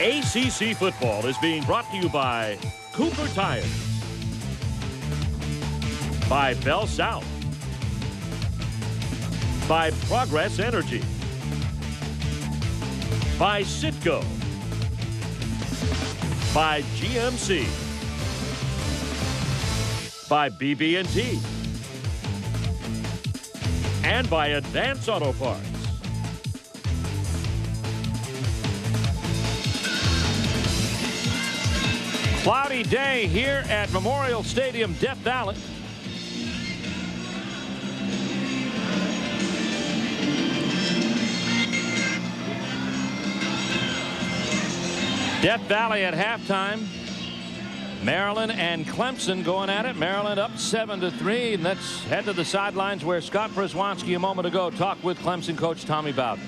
ACC football is being brought to you by Cooper Tires, by Bell South, by Progress Energy, by Citgo, by GMC, by BB&T, and by Advance Auto Parts. Cloudy day here at Memorial Stadium, Death Valley. Death Valley at halftime. Maryland and Clemson going at it. Maryland up 7-3. And let's head to the sidelines where Scott Przwanski a moment ago talked with Clemson coach Tommy Bowden.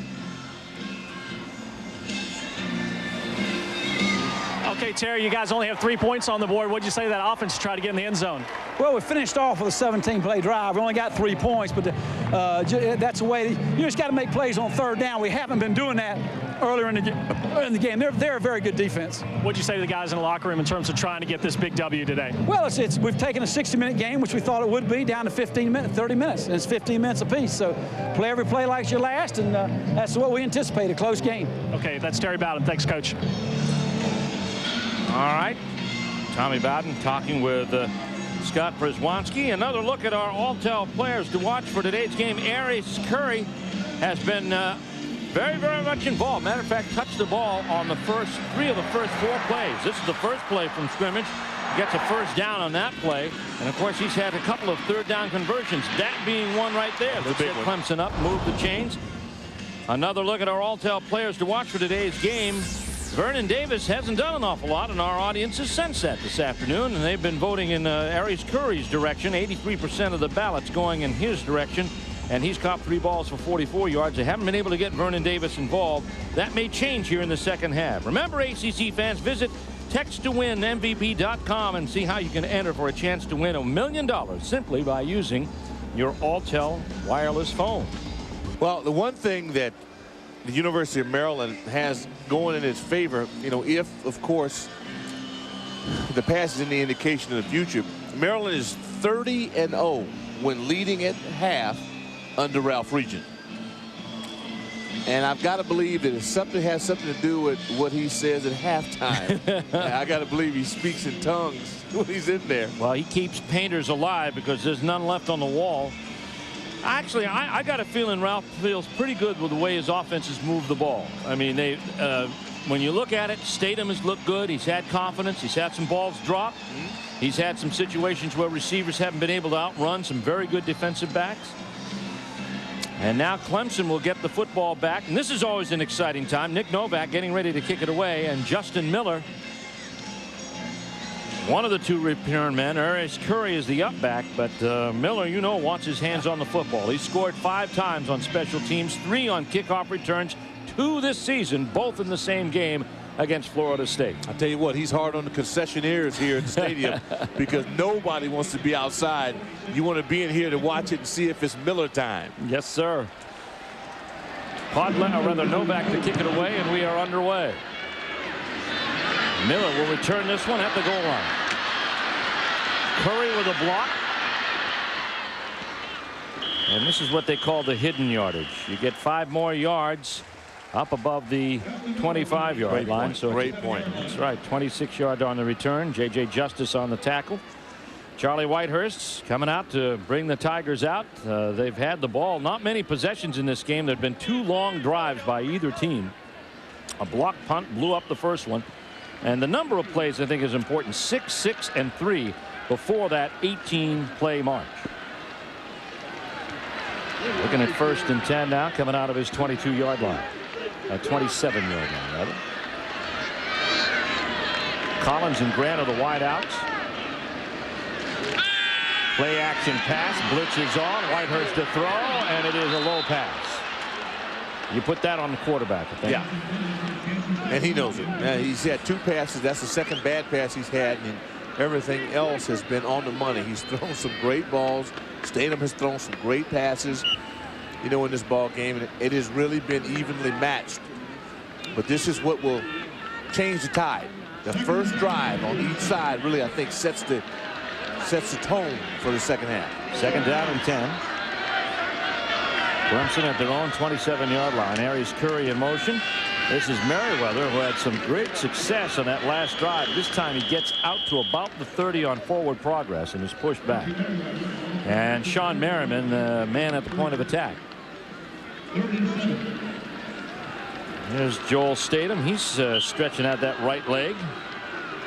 Okay, Terry, you guys only have 3 points on the board. What'd you say to that offense to try to get in the end zone? Well, we finished off with a 17-play drive. We only got 3 points, but that's the way. You just got to make plays on third down. We haven't been doing that earlier in the game. They're a very good defense. What'd you say to the guys in the locker room in terms of trying to get this big W today? Well, we've taken a 60-minute game, which we thought it would be, down to 15 minutes, 30 minutes, and it's 15 minutes apiece. So play every play like it's your last, and that's what we anticipate, a close game. Okay, that's Terry Bowden. Thanks, Coach. All right. Tommy Bowden talking with Scott Przwanski. Another look at our all-tell players to watch for today's game. Aries Curry has been very, very much involved. Matter of fact, touched the ball on the first 3 of the first 4 plays. This is the first play from scrimmage. Gets a first down on that play. And, of course, he's had a couple of third down conversions. That being one right there. Let's get Clemson up, move the chains. Another look at our all-tell players to watch for today's game. Vernon Davis hasn't done an awful lot, and our audience has sensed that this afternoon, and they've been voting in Aries Curry's direction. 83% of the ballots going in his direction, and he's caught 3 balls for 44 yards. They haven't been able to get Vernon Davis involved. That may change here in the second half. Remember, ACC fans, visit texttowinmvp.com and see how you can enter for a chance to win $1 million simply by using your Alltel wireless phone. Well, the one thing that the University of Maryland has going in its favor, you know, if, of course, the past is any indication of the future, Maryland is 30-0 when leading at half under Ralph Regent. And I've got to believe that it has something to do with what he says at halftime. I got to believe he speaks in tongues when he's in there. Well, he keeps painters alive because there's none left on the wall. Actually, I got a feeling Ralph feels pretty good with the way his offenses move the ball. I mean, when you look at it, Statham has looked good. He's had confidence. He's had some balls drop. He's had some situations where receivers haven't been able to outrun some very good defensive backs. And now Clemson will get the football back. And this is always an exciting time. Nick Novak getting ready to kick it away. And Justin Miller, one of the 2 return men. Aries Curry is the up back, but Miller, you know, wants his hands on the football. He scored 5 times on special teams, 3 on kickoff returns, 2 this season, both in the same game against Florida State. I'll tell you what, he's hard on the concessionaires here at the stadium because nobody wants to be outside. You want to be in here to watch it and see if it's Miller time. Yes, sir. Novak to kick it away, and we are underway. Miller will return this one at the goal line. Curry with a block. And this is what they call the hidden yardage. You get 5 more yards up above the 25-yard line. Point. So great point. That's right. 26-yard on the return. J.J. Justice on the tackle. Charlie Whitehurst coming out to bring the Tigers out. They've had the ball. Not many possessions in this game. There have been 2 long drives by either team. A block punt blew up the first one. And the number of plays, I think, is important. 6, 6, and 3 before that 18-play march. Looking at 1st and 10 now, coming out of his 22-yard line. 27-yard line, rather. Collins and Grant are the wideouts. Play action pass. Blitz is on. Whitehurst to throw, and it is a low pass. You put that on the quarterback, I think. Yeah. And he knows it. He's had 2 passes. That's the second bad pass he's had, and everything else has been on the money. He's thrown some great balls. Statham has thrown some great passes, you know, in this ball game. And it has really been evenly matched. But this is what will change the tide. The first drive on each side really, I think, sets the tone for the second half. Second down and 10. Clemson at their own 27-yard line. Arias Curry in motion. This is Merriweather, who had some great success on that last drive. This time he gets out to about the 30 on forward progress and is pushed back. And Sean Merriman, man at the point of attack. There's Joel Statham. He's stretching out that right leg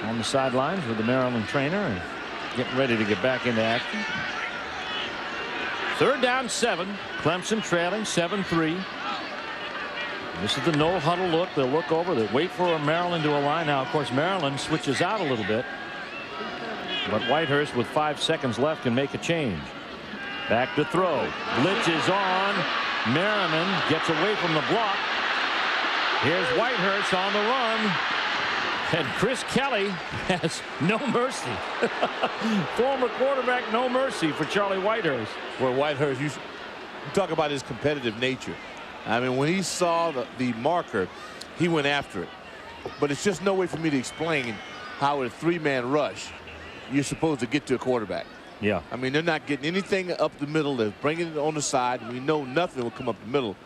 on the sidelines with the Maryland trainer and getting ready to get back into action. Third down 7. Clemson trailing 7-3. This is the no huddle look. They'll look over. They wait for Maryland to align. Now, of course, Maryland switches out a little bit. But Whitehurst, with 5 seconds left, can make a change. Back to throw. Blitz is on. Merriman gets away from the block. Here's Whitehurst on the run. And Chris Kelly has no mercy. Former quarterback, no mercy for Charlie Whitehurst. Well, Whitehurst, you talk about his competitive nature. I mean, when he saw the marker, he went after it. But it's just no way for me to explain how a 3-man rush you're supposed to get to a quarterback. Yeah. I mean, they're not getting anything up the middle. They're bringing it on the side. We know nothing will come up the middle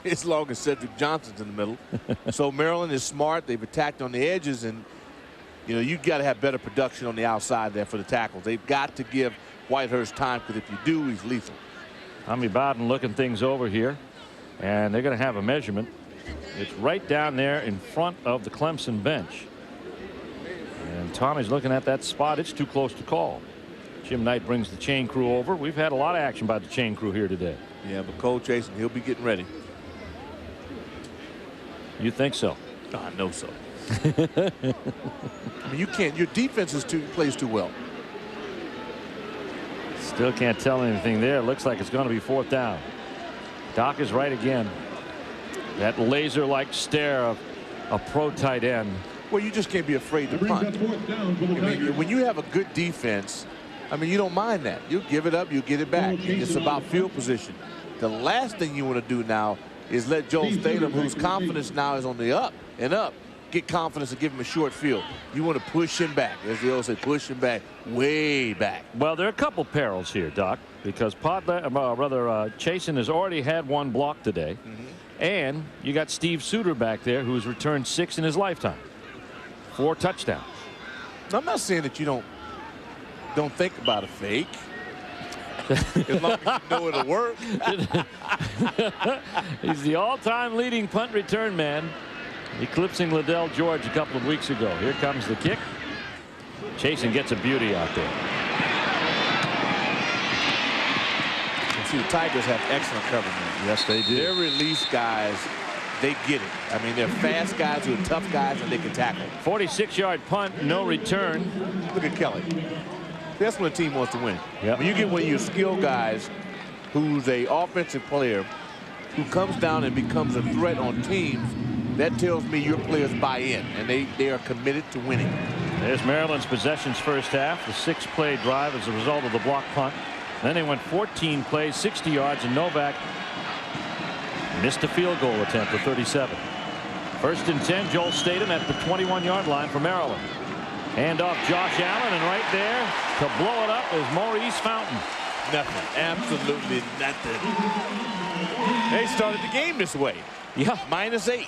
as long as Cedric Johnson's in the middle. So Maryland is smart. They've attacked on the edges, and you know, you've got to have better production on the outside there for the tackles. They've got to give Whitehurst time, because if you do, he's lethal. Tommy Bowden looking things over here, and they're going to have a measurement. It's right down there in front of the Clemson bench. And Tommy's looking at that spot. It's too close to call. Jim Knight brings the chain crew over. We've had a lot of action by the chain crew here today. Yeah, but Cole Chasen, he'll be getting ready. You think so? Oh, I know so. I mean, you can't. Your defense plays too well. Still can't tell anything there. Looks like it's going to be 4th down. Doc is right again. That laser-like stare of a pro tight end. Well, you just can't be afraid to punt. I mean, when you have a good defense, I mean, you don't mind that. You give it up, you get it back. It's about field position. The last thing you want to do now is let Joel Statham, whose confidence now is on the up and up, get confidence and give him a short field. You want to push him back, as they always say, push him back, way back. Well, there are a couple perils here, Doc, because Chasen has already had 1 block today, and you got Steve Suter back there, who's returned 6 in his lifetime, 4 touchdowns. I'm not saying that you don't think about a fake. As long as you know it'll work. He's the all-time leading punt return man, eclipsing Liddell George a couple of weeks ago. Here comes the kick. Chasen gets a beauty out there. You see, the Tigers have excellent coverage. Yes, they do. Their release guys, they get it. I mean, they're fast guys who are tough guys, and they can tackle. 46-yard punt, no return. Look at Kelly. That's when a team wants to win. Yep. When you get one of your skill guys who's a offensive player who comes down and becomes a threat on teams, that tells me your players buy in, and they are committed to winning. There's Maryland's possessions first half. The 6-play drive as a result of the block punt. Then they went 14 plays, 60 yards, and Novak missed a field goal attempt for 37. 1st and 10, Joel Statham at the 21-yard line for Maryland. Hand off Josh Allen, and right there to blow it up is Maurice Fountain. Nothing. Absolutely nothing. They started the game this way. Yeah. -8.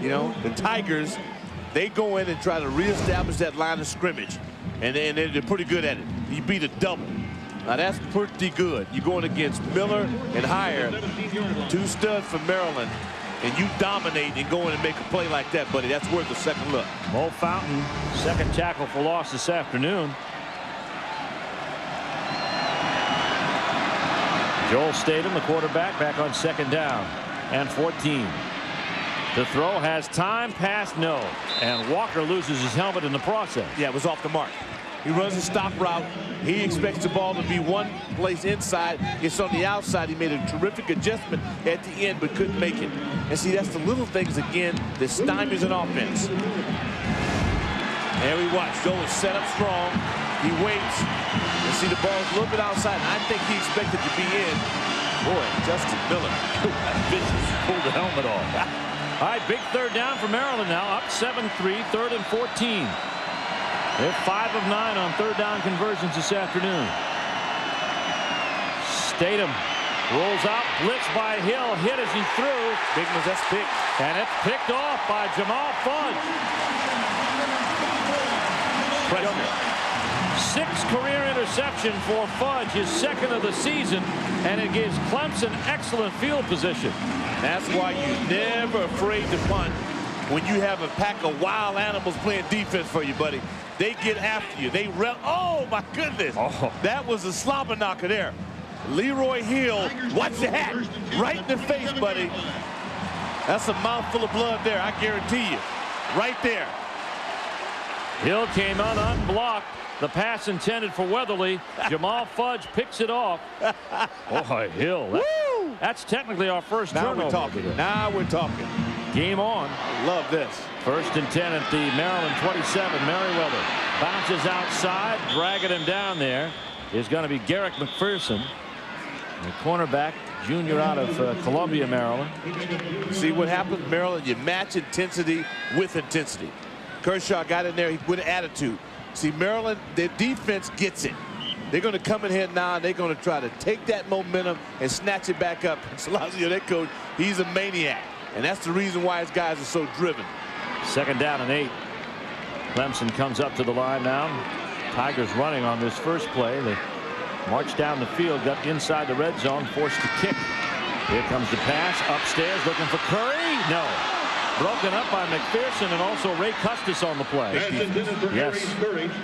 You know, the Tigers, they go in and try to reestablish that line of scrimmage, and they're pretty good at it. You beat a double. Now that's pretty good. You're going against Miller and Hire, 2 studs from Maryland, and you dominate and go in and make a play like that, buddy. That's worth a second look. Mo Fountain, 2nd tackle for loss this afternoon. Joel Statham, the quarterback, back on 2nd down and 14. The throw has time, pass no, and Walker loses his helmet in the process. Yeah, it was off the mark. He runs a stop route. He expects the ball to be one place inside. It's on the outside. He made a terrific adjustment at the end, but couldn't make it. And see, that's the little things, again, that stymies an offense. There we watch. Joel is set up strong. He waits. And see, the ball's a little bit outside. I think he expected to be in. Boy, Justin Miller. Vicious. Pulled the helmet off. All right, big third down for Maryland now. Up 7-3, 3rd and 14. They're 5 of 9 on third down conversions this afternoon. Statham rolls out, blitz by Hill, hit as he threw. Bigman's, that's picked. And it's picked off by Jamal Fudge. Pressure. 6 career interception for Fudge, his 2nd of the season, and it gives Clemson excellent field position. That's why you're never afraid to punt when you have a pack of wild animals playing defense for you, buddy. They get after you. They oh my goodness. Oh. That was a slobber knocker there. Leroy Hill, watch the hat, right in the face, buddy. That's a mouthful of blood there, I guarantee you. Right there. Hill came out unblocked. The pass intended for Weatherly. Jamal Fudge picks it off. Oh, Hill. That's technically our first turnover. Now we're talking. Today. Now we're talking. Game on. I love this. 1st and 10 at the Maryland 27. Merriweather bounces outside, dragging him down there is going to be Garrick McPherson, the cornerback, junior out of Columbia, Maryland. See what happens, Maryland? You match intensity with intensity. Kershaw got in there with attitude. See, Maryland, their defense gets it. They're going to come in here now, and they're going to try to take that momentum and snatch it back up. Salazio, their coach, he's a maniac. And that's the reason why his guys are so driven. 2nd down and 8. Clemson comes up to the line now. Tigers running on this first play. They marched down the field, got inside the red zone, forced to kick. Here comes the pass upstairs, looking for Curry. No. Broken up by McPherson and also Ray Custis on the play. Yes.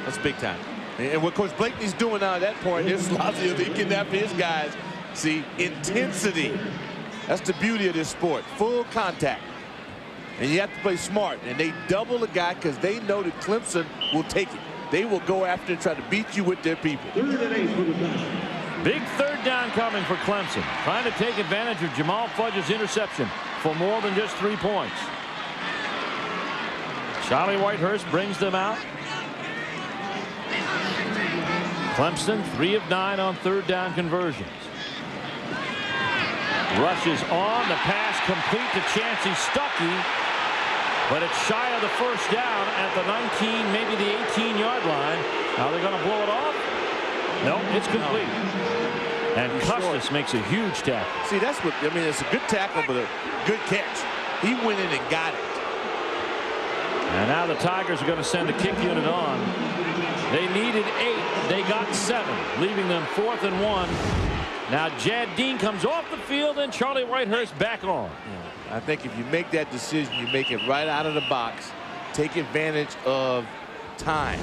That's big time. And what Coach Blakeney's doing now at that point is Lazio, he getting after his guys. See, intensity. That's the beauty of this sport. Full contact. And you have to play smart. And they double the guy because they know that Clemson will take it. They will go after and try to beat you with their people. Big third down coming for Clemson. Trying to take advantage of Jamal Fudge's interception for more than just 3 points. Charlie Whitehurst brings them out. Clemson 3 of 9 on third down conversions. Rushes on, the pass complete to Chancey Stuckey, but it's shy of the first down at the 19, maybe the 18-yard line. Are they going to blow it off? No, it's complete. And Custis makes a huge tackle. See, that's what I mean. It's a good tackle, but a good catch. He went in and got it. And now the Tigers are going to send a kick unit on. They needed 8. They got 7, leaving them 4th and 1. Now Jad Dean comes off the field and Charlie Whitehurst back on. I think if you make that decision, you make it right out of the box. Take advantage of time.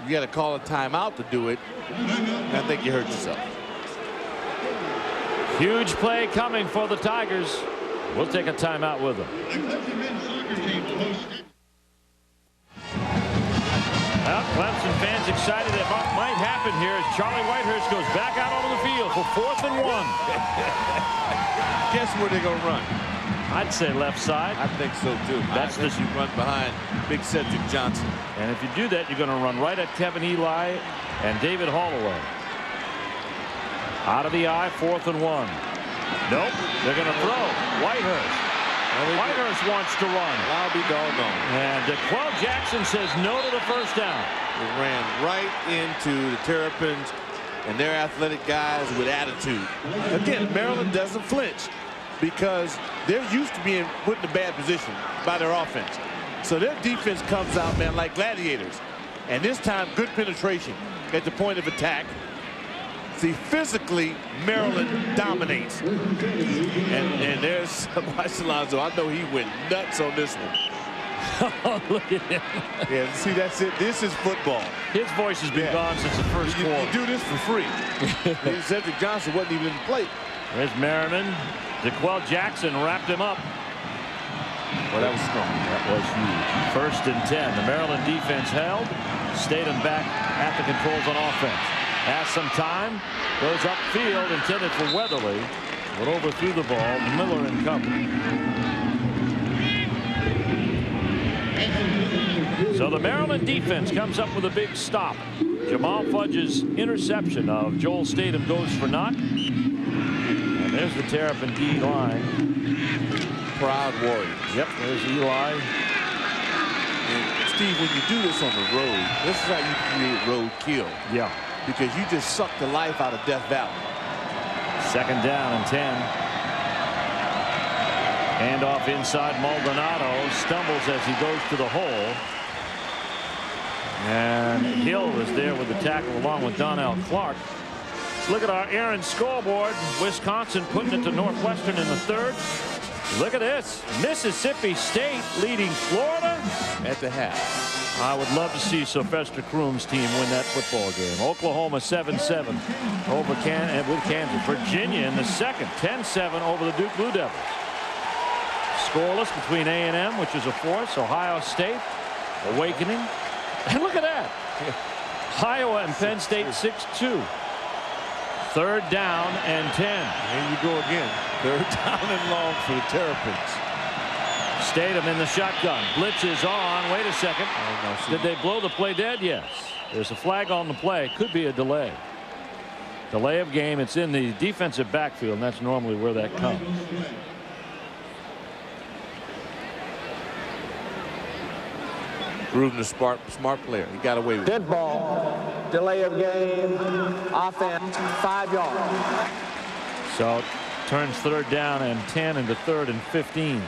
You got to call a timeout to do it. I think you hurt yourself. Huge play coming for the Tigers. We'll take a timeout with them. Well, Clemson fans excited that what might happen here as Charlie Whitehurst goes back out onto the field for 4th and 1. Guess where they're going to run? I'd say left side. I think so, too. That's the you run behind Big Cedric Johnson. And if you do that, you're going to run right at Kevin Eli and David Holloway. Out of the eye, 4th and 1. Nope, they're going to throw. Whitehurst. Whitehurst wants to run. I'll be doggone. And DeQuell Jackson says no to the first down. They ran right into the Terrapins and their athletic guys with attitude. Again, Maryland doesn't flinch because they're used to being put in a bad position by their offense. So their defense comes out, man, like gladiators. And this time, good penetration at the point of attack. See, physically, Maryland dominates. And there's Salazio. I know he went nuts on this one. Oh, look at him. Yeah, see, that's it. This is football. His voice has been gone since the first quarter. You do this for free. Cedric Johnson wasn't even in the play. There's Merriman. DeQuell Jackson wrapped him up. Well, that was strong. That was huge. 1st and 10. The Maryland defense held. Statham back at the controls on offense. Has some time. Goes upfield, intended for Weatherly. But overthrew the ball. Miller in company. So the Maryland defense comes up with a big stop. Jamal Fudge's interception of Joel Statham goes for naught. And there's the Terrapin D line. proud warriors. Yep, there's Eli. And Steve, when you do this on the road, this is how you create road kill. Yeah. Because you just suck the life out of Death Valley. 2nd down and 10. Handoff inside. Maldonado stumbles as he goes to the hole. And Hill was there with the tackle along with Donnell Clark. Look at our Aaron scoreboard. Wisconsin putting it to Northwestern in the 3rd. Look at this. Mississippi State leading Florida At the half. I would love to see Sylvester Croom's team win that football game. Oklahoma 7-7 over with Kansas. Virginia in the 2nd 10-7 over the Duke Blue Devils. Scoreless between A&M, which is a force. Ohio State awakening. And look at that. Iowa and Penn State 6-2. 3rd down and 10. Here you go again. 3rd down and long for the Terrapins. Statham in the shotgun. Blitz is on. Wait a second. Did they blow the play dead? Yes. There's a flag on the play. Could be a delay. Delay of game. It's in the defensive backfield, and that's normally where that comes. Gruden, a smart player. He got away with it. Dead ball. Delay of game. Offense 5 yards. So turns 3rd down and 10 into 3rd and 15.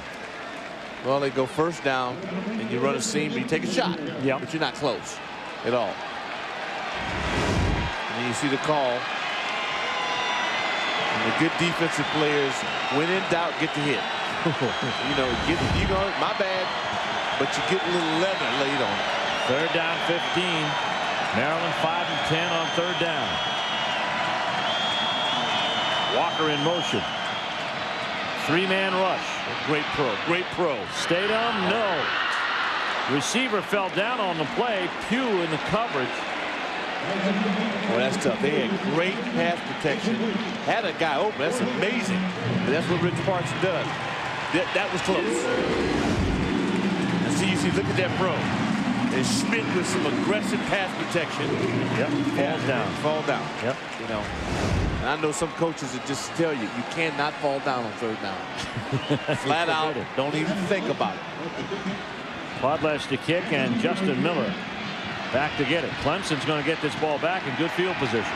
Well, they go 1st down, and you run a seam, and you take a shot. Yep. But you're not close at all. And then you see the call. And the good defensive players, when in doubt, get the hit. My bad, but you get a little leather laid on it. 3rd down 15. Maryland 5 and 10 on 3rd down. Walker in motion. 3-man rush. Great pro. Statham, no. Receiver fell down on the play. Pugh in the coverage. Well, that's tough. They had great pass protection. Had a guy open. That's amazing. But that's what Rich Parks does. That was close. And see, look at that pro. And Schmidt with some aggressive pass protection. Yep. Fall down. Yep. And I know some coaches that just tell you cannot fall down on 3rd down. Flat out, don't even think about it. Podlesh to kick, and Justin Miller back to get it. Clemson's going to get this ball back in good field position.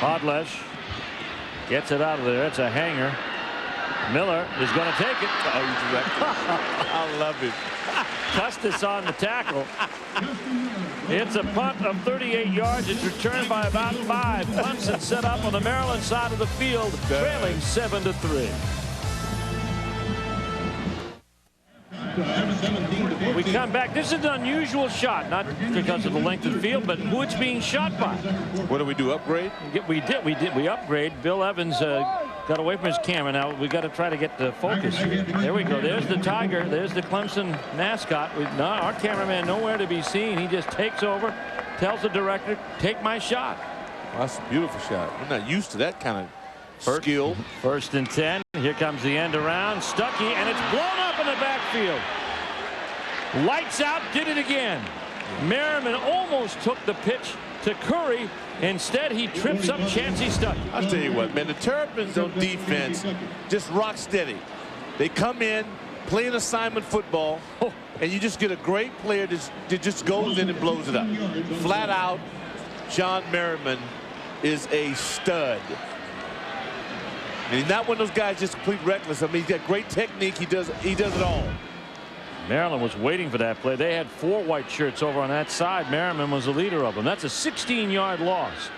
Podlesh gets it out of there. It's a hanger. Miller is going to take it. Oh, he's directed. I love it. Custis on the tackle. It's a punt of 38 yards. It's returned by about 5. Clemson set up on the Maryland side of the field, trailing 7-3. We come back. This is an unusual shot, not because of the length of the field, but who it's being shot by. What do we do? Upgrade? We upgrade. Bill Evans got away from his camera. Now we got to try to get the focus. There we go. There's the Tiger. There's the Clemson mascot. Our cameraman nowhere to be seen. He just takes over, tells the director, take my shot. Well, that's a beautiful shot. I'm not used to that kind of skill. 1st and 10. Here comes the end around. Stuckey, and it's blown up in the backfield. Lights out, did it again. Merriman almost took the pitch to Curry. Instead, he trips up Chancey Stuckey. I'll tell you what, man, the Terrapins on defense just rock steady. They come in, play an assignment football, and you just get a great player that just goes in and blows it up. Flat out, John Merriman is a stud. And he's not one of those guys just complete reckless. I mean, he's got great technique. He does it all. Maryland was waiting for that play. They had 4 white shirts over on that side. Merriman was the leader of them. That's a 16-yard loss.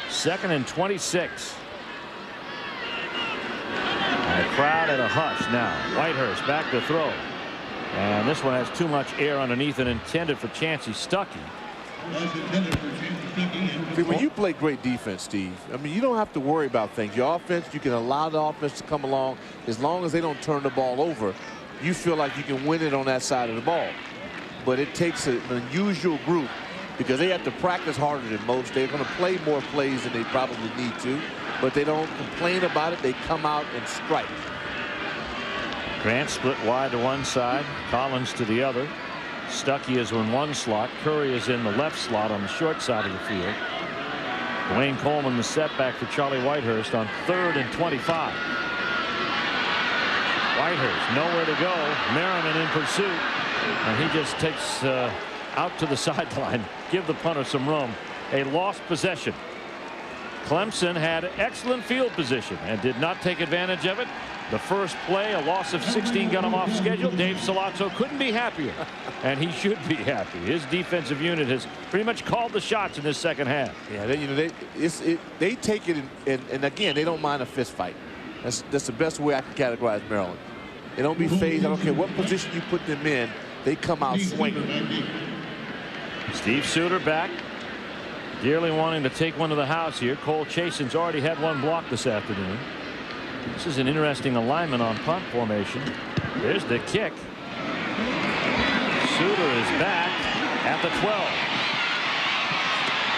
2nd and 26. And the crowd at a hush now. Whitehurst back to throw. And this one has too much air underneath and intended for Chancey Stuckey. See, when you play great defense, Steve, I mean, you don't have to worry about things. Your offense, you can allow the offense to come along as long as they don't turn the ball over. You feel like you can win it on that side of the ball. But it takes an unusual group because they have to practice harder than most. They're going to play more plays than they probably need to, but they don't complain about it. They come out and strike. Grant split wide to one side, Collins to the other. Stuckey is in one slot. Curry is in the left slot on the short side of the field. Dwayne Coleman, the setback for Charlie Whitehurst on 3rd and 25. Whitehurst nowhere to go. Merriman in pursuit, and he just takes out to the sideline. Give the punter some room. A lost possession. Clemson had excellent field position and did not take advantage of it. The first play, a loss of 16, got him off schedule. Dave Salazzo couldn't be happier, and he should be happy. His defensive unit has pretty much called the shots in this second half. Yeah, they take it, and again, they don't mind a fist fight. That's the best way I can categorize Maryland. They don't be phased. I don't care what position you put them in. They come out swinging. Steve Suter back, dearly wanting to take one to the house here. Cole Chason's already had one block this afternoon. This is an interesting alignment on punt formation. There's the kick. Suter is back at the 12.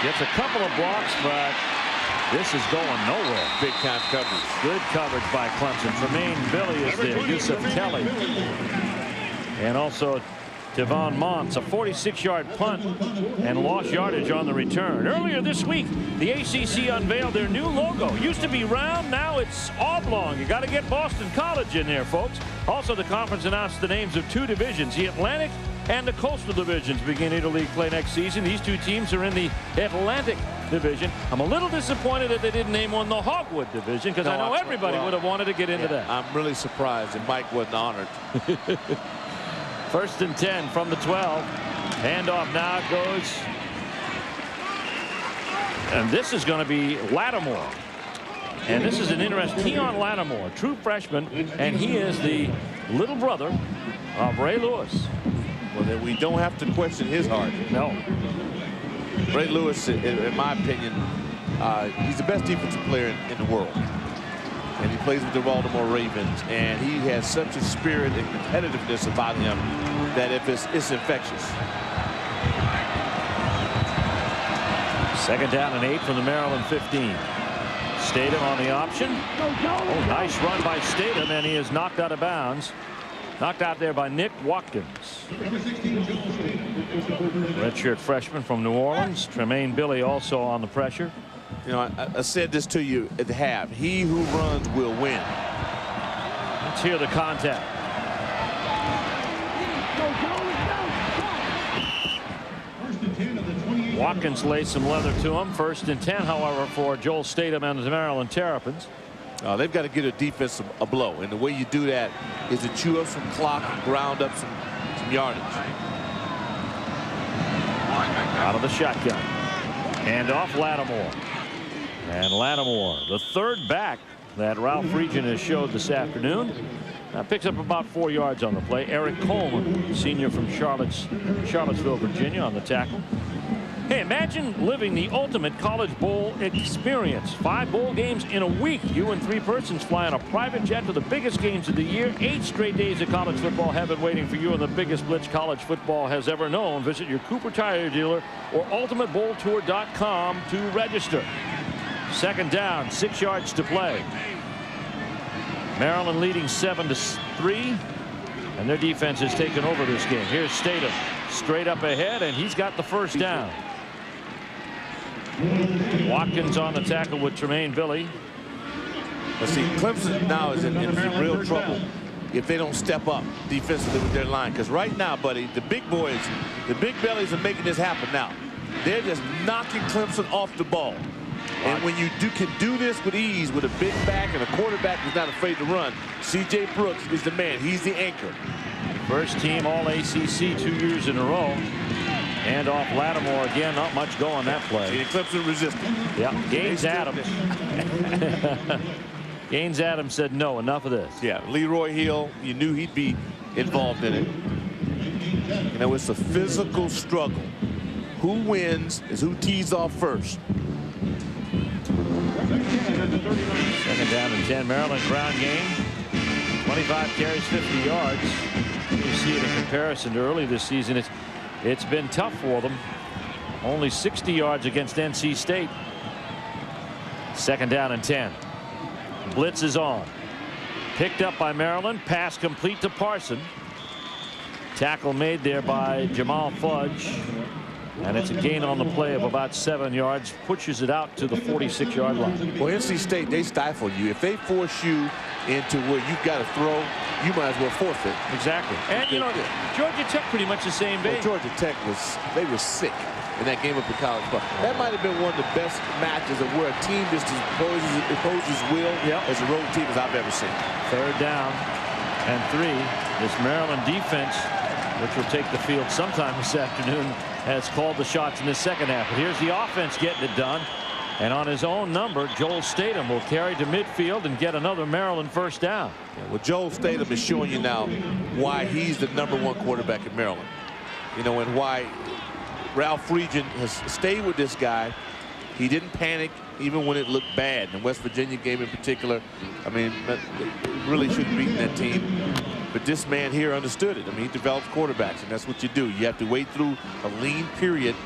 Gets a couple of blocks, but this is going nowhere. Big time coverage. Good coverage by Clemson. Tremaine Billy is there. Yusuf Kelly. And also Devon Montz, a 46-yard punt and lost yardage on the return. Earlier this week, the ACC unveiled their new logo. Used to be round, now it's oblong. You got to get Boston College in there, folks. Also, the conference announced the names of 2 divisions, the Atlantic and the Coastal divisions begin interleague play next season. These 2 teams are in the Atlantic division. I'm a little disappointed that they didn't name one the Hogwood division, because I know everybody would have wanted to get into that. I'm really surprised that Mike wasn't honored. 1st and 10 from the 12. Handoff now goes. And this is going to be Lattimore. And this is an interesting. Keon Lattimore, true freshman, and he is the little brother of Ray Lewis. Well, then we don't have to question his heart. No. Ray Lewis, in my opinion, he's the best defensive player in the world. And he plays with the Baltimore Ravens, and he has such a spirit and competitiveness about him that if it's infectious. 2nd down and 8 from the Maryland 15. Statham on the option. Oh, nice run by Statham, and he is knocked out of bounds. Knocked out there by Nick Watkins. Redshirt freshman from New Orleans. Tremaine Billy also on the pressure. You know, I said this to you at the half. He who runs will win. Let's hear the contact. Watkins laid some leather to him. 1st and 10, however, for Joel Statham and the Maryland Terrapins. They've got to get a defense a blow, and the way you do that is to chew up some clock and ground up some yardage. Out of the shotgun. Hand off Lattimore. And Lattimore, the 3rd back that Ralph Regent has showed this afternoon, picks up about 4 yards on the play. Eric Coleman, senior from Charlottesville, Virginia, on the tackle. Hey, imagine living the ultimate college bowl experience. 5 bowl games in a week. You and 3 persons fly on a private jet to the biggest games of the year. 8 straight days of college football heaven waiting for you in the biggest blitz college football has ever known. Visit your Cooper Tire dealer or ultimatebowltour.com to register. 2nd down, 6 yards to play. Maryland leading 7-3, and their defense has taken over this game. Here's Statham straight up ahead, and he's got the 1st down. Watkins on the tackle with Tremaine Billy. Let's see, Clemson now is in real trouble if they don't step up defensively with their line. Because right now, buddy, the big boys, the big bellies are making this happen now. They're just knocking Clemson off the ball. And when you can do this with ease with a big back and a quarterback who's not afraid to run, C.J. Brooks is the man. He's the anchor. 1st team All-ACC 2 years in a row. And off Lattimore again. Not much going that play. Clemson resisted. Yeah. Gaines Adams. Gaines Adams said no, enough of this. Yeah. Leroy Hill, you knew he'd be involved in it. You know, it's a physical struggle. Who wins is who tees off first. 2nd down and 10. Maryland ground game. 25 carries, 50 yards. You see it in comparison to early this season. It's been tough for them. Only 60 yards against NC State. 2nd down and 10. Blitz is on. Picked up by Maryland. Pass complete to Parson. Tackle made there by Jamal Fudge. And it's a gain on the play of about 7 yards, pushes it out to the 46-yard line. Well, NC State, they stifle you. If they force you into where you've got to throw, you might as well forfeit. Exactly. And, you know, Georgia Tech pretty much the same vein. Well, Georgia Tech they were sick in that game up in college football. That might have been one of the best matches of where a team just imposes will as a road team as I've ever seen. 3rd down and 3. This Maryland defense, which will take the field sometime this afternoon, has called the shots in the second half. But here's the offense getting it done. And on his own number, Joel Statham will carry to midfield and get another Maryland first down. Yeah, well, Joel Statham is showing you now why he's the #1 quarterback in Maryland. You know, and why Ralph Friedgen has stayed with this guy. He didn't panic even when it looked bad. In the West Virginia game in particular, I mean, really should have beaten that team. But this man here understood it. I mean, he develops quarterbacks, and that's what you do. You have to wait through a lean period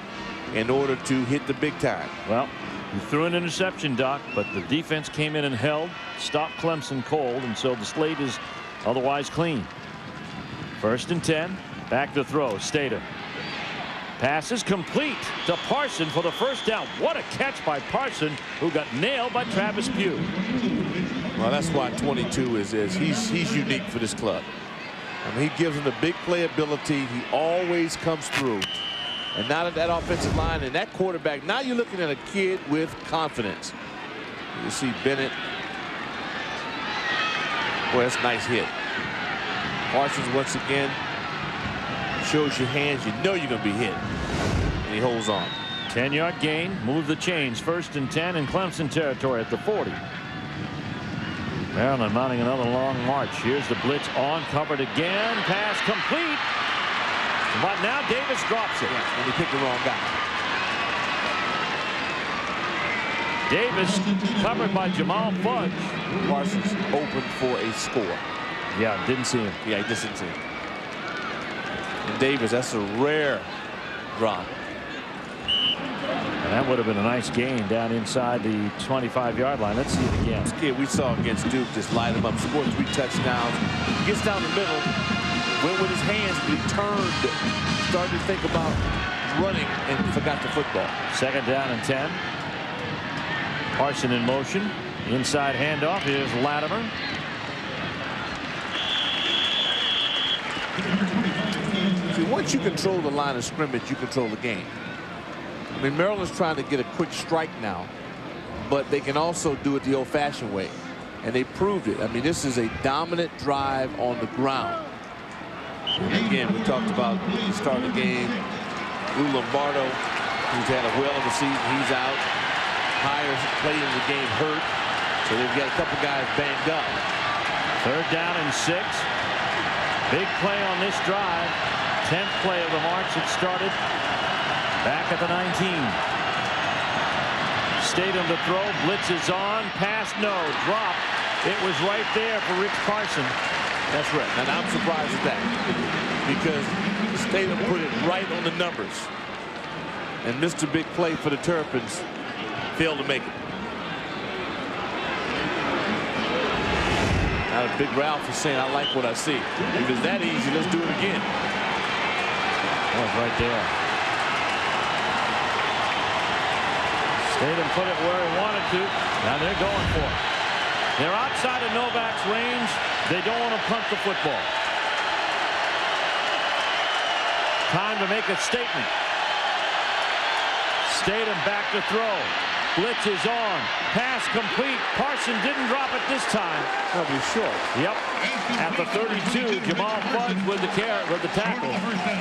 in order to hit the big time. Well, he threw an interception, Doc, but the defense came in and held, stopped Clemson cold, and so the slate is otherwise clean. 1st and 10, back to throw. Statham. Pass is complete to Parson for the first down. What a catch by Parson, who got nailed by Travis Pugh. Well, that's why 22 is he's unique for this club. I mean, he gives them the big playability. He always comes through. And now that offensive line and that quarterback, now you're looking at a kid with confidence. You see Bennett. Boy, that's a nice hit. Parsons once again shows your hands. You know you're going to be hit. And he holds on. 10-yard gain. Move the chains. 1st and 10 in Clemson territory at the 40. Maryland mounting another long march. Here's the blitz on, covered again. Pass complete. But now Davis drops it. Yeah, and he picked the wrong guy. Davis covered by Jamal Fudge. Parsons open for a score. Yeah, didn't see him. Yeah, he just didn't see him. And Davis, that's a rare drop. And that would have been a nice gain down inside the 25-yard line. Let's see it again. This kid we saw against Duke just light him up, scored 3 touchdowns. He gets down the middle, went with his hands, but he turned, started to think about running, and forgot the football. 2nd down and 10. Parson in motion. Inside handoff. Here's Latimer. See, once you control the line of scrimmage, you control the game. I mean, Maryland's trying to get a quick strike now, but they can also do it the old-fashioned way, and they proved it. I mean, this is a dominant drive on the ground. And again, we talked about the start of the game. Lou Lombardo, who's had a whale of a season, he's out. Hires played in the game hurt, so they've got a couple guys banged up. 3rd down and 6. Big play on this drive. 10th play of the march. It started back at the 19. Statham to throw. Blitz is on. Pass, no. Drop. It was right there for Rich Parson. That's right. And I'm surprised at that, because Statham put it right on the numbers. And Mr. Big Play for the Terrapins failed to make it. Now Big Ralph is saying, I like what I see. If it's that easy, let's do it again. That was right there. Statham put it where he wanted to. Now they're going for it. They're outside of Novak's range. They don't want to punt the football. Time to make a statement. Statham back to throw. Blitz is on. Pass complete. Parson didn't drop it this time. That'll be short. Yep. At the 32, Jamal Fudge with the tackle.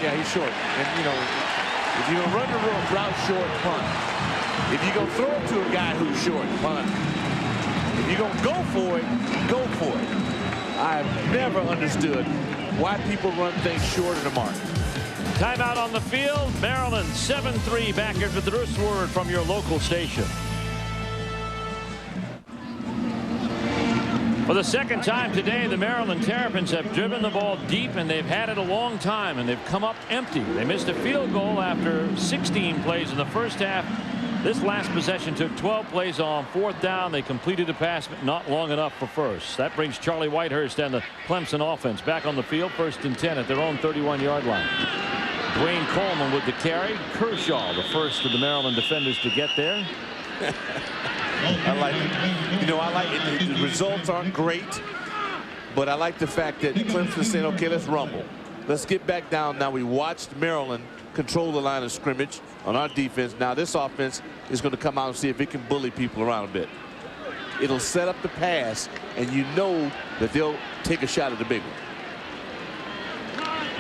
Yeah, he's short. And, you know, if you're going to run the route short, punt. If you're going to throw it to a guy who's short, punt. If you're going to go for it, go for it. I've never understood why people run things short of the mark. Timeout on the field. Maryland 7-3 back after this word from your local station. For the second time today, the Maryland Terrapins have driven the ball deep, and they've had it a long time, and they've come up empty. They missed a field goal after 16 plays in the first half. This last possession took 12 plays on 4th down. They completed a pass, but not long enough for first. That brings Charlie Whitehurst and the Clemson offense back on the field. 1st and 10 at their own 31-yard line. Dwayne Coleman with the carry. Kershaw, the first of the Maryland defenders to get there. I like it. You know, I like it. The results aren't great, but I like the fact that Clemson saying, okay, let's rumble. Let's get back down. Now we watched Maryland control the line of scrimmage on our defense. Now this offense is going to come out and see if it can bully people around a bit. It'll set up the pass, and you know that they'll take a shot at the big one.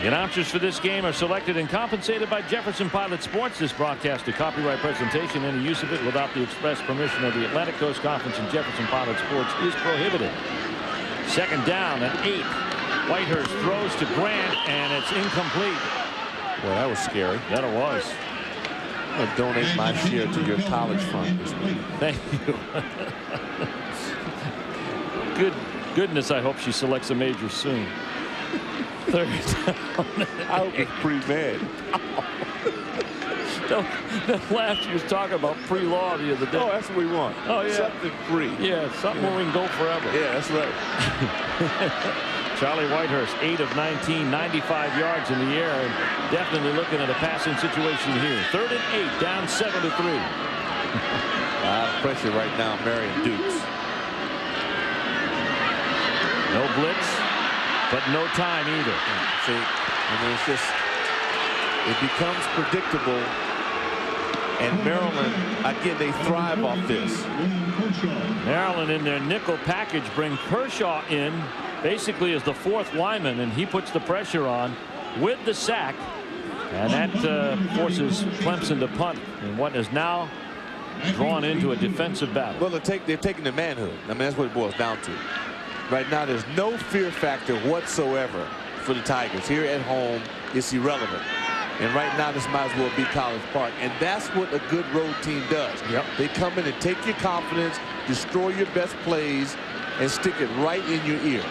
The announcers for this game are selected and compensated by Jefferson Pilot Sports. This broadcast a copyright presentation. Any use of it without the express permission of the Atlantic Coast Conference and Jefferson Pilot Sports is prohibited. Second down and 8. Whitehurst throws to Grant, and it's incomplete. Well, that was scary. That it was. I'm going to donate my share to your college fund this week. Thank you. Goodness, I hope she selects a major soon. Third down. I hope it's pretty bad. That last you was talking about pre-law the other day. Oh, that's what we want. Oh, yeah. Something free. Yeah, something where we can go forever. Yeah, that's right. Charlie Whitehurst, 8 of 19, 95 yards in the air, and definitely looking at a passing situation here. 3rd and 8, down 7-3. Pressure right now, Marion Dukes. No blitz, but no time either. See, I mean, it's just, it becomes predictable. And Maryland, again, they thrive off this. Maryland in their nickel package bring Kershaw in basically as the 4th lineman, and he puts the pressure on with the sack, and that forces Clemson to punt in what is now drawn into a defensive battle. Well, they're taking the manhood. I mean, that's what it boils down to. Right now, there's no fear factor whatsoever for the Tigers. Here at home, it's irrelevant. And right now, this might as well be College Park. And that's what a good road team does. Yep. They come in and take your confidence, destroy your best plays, and stick it right in your ear.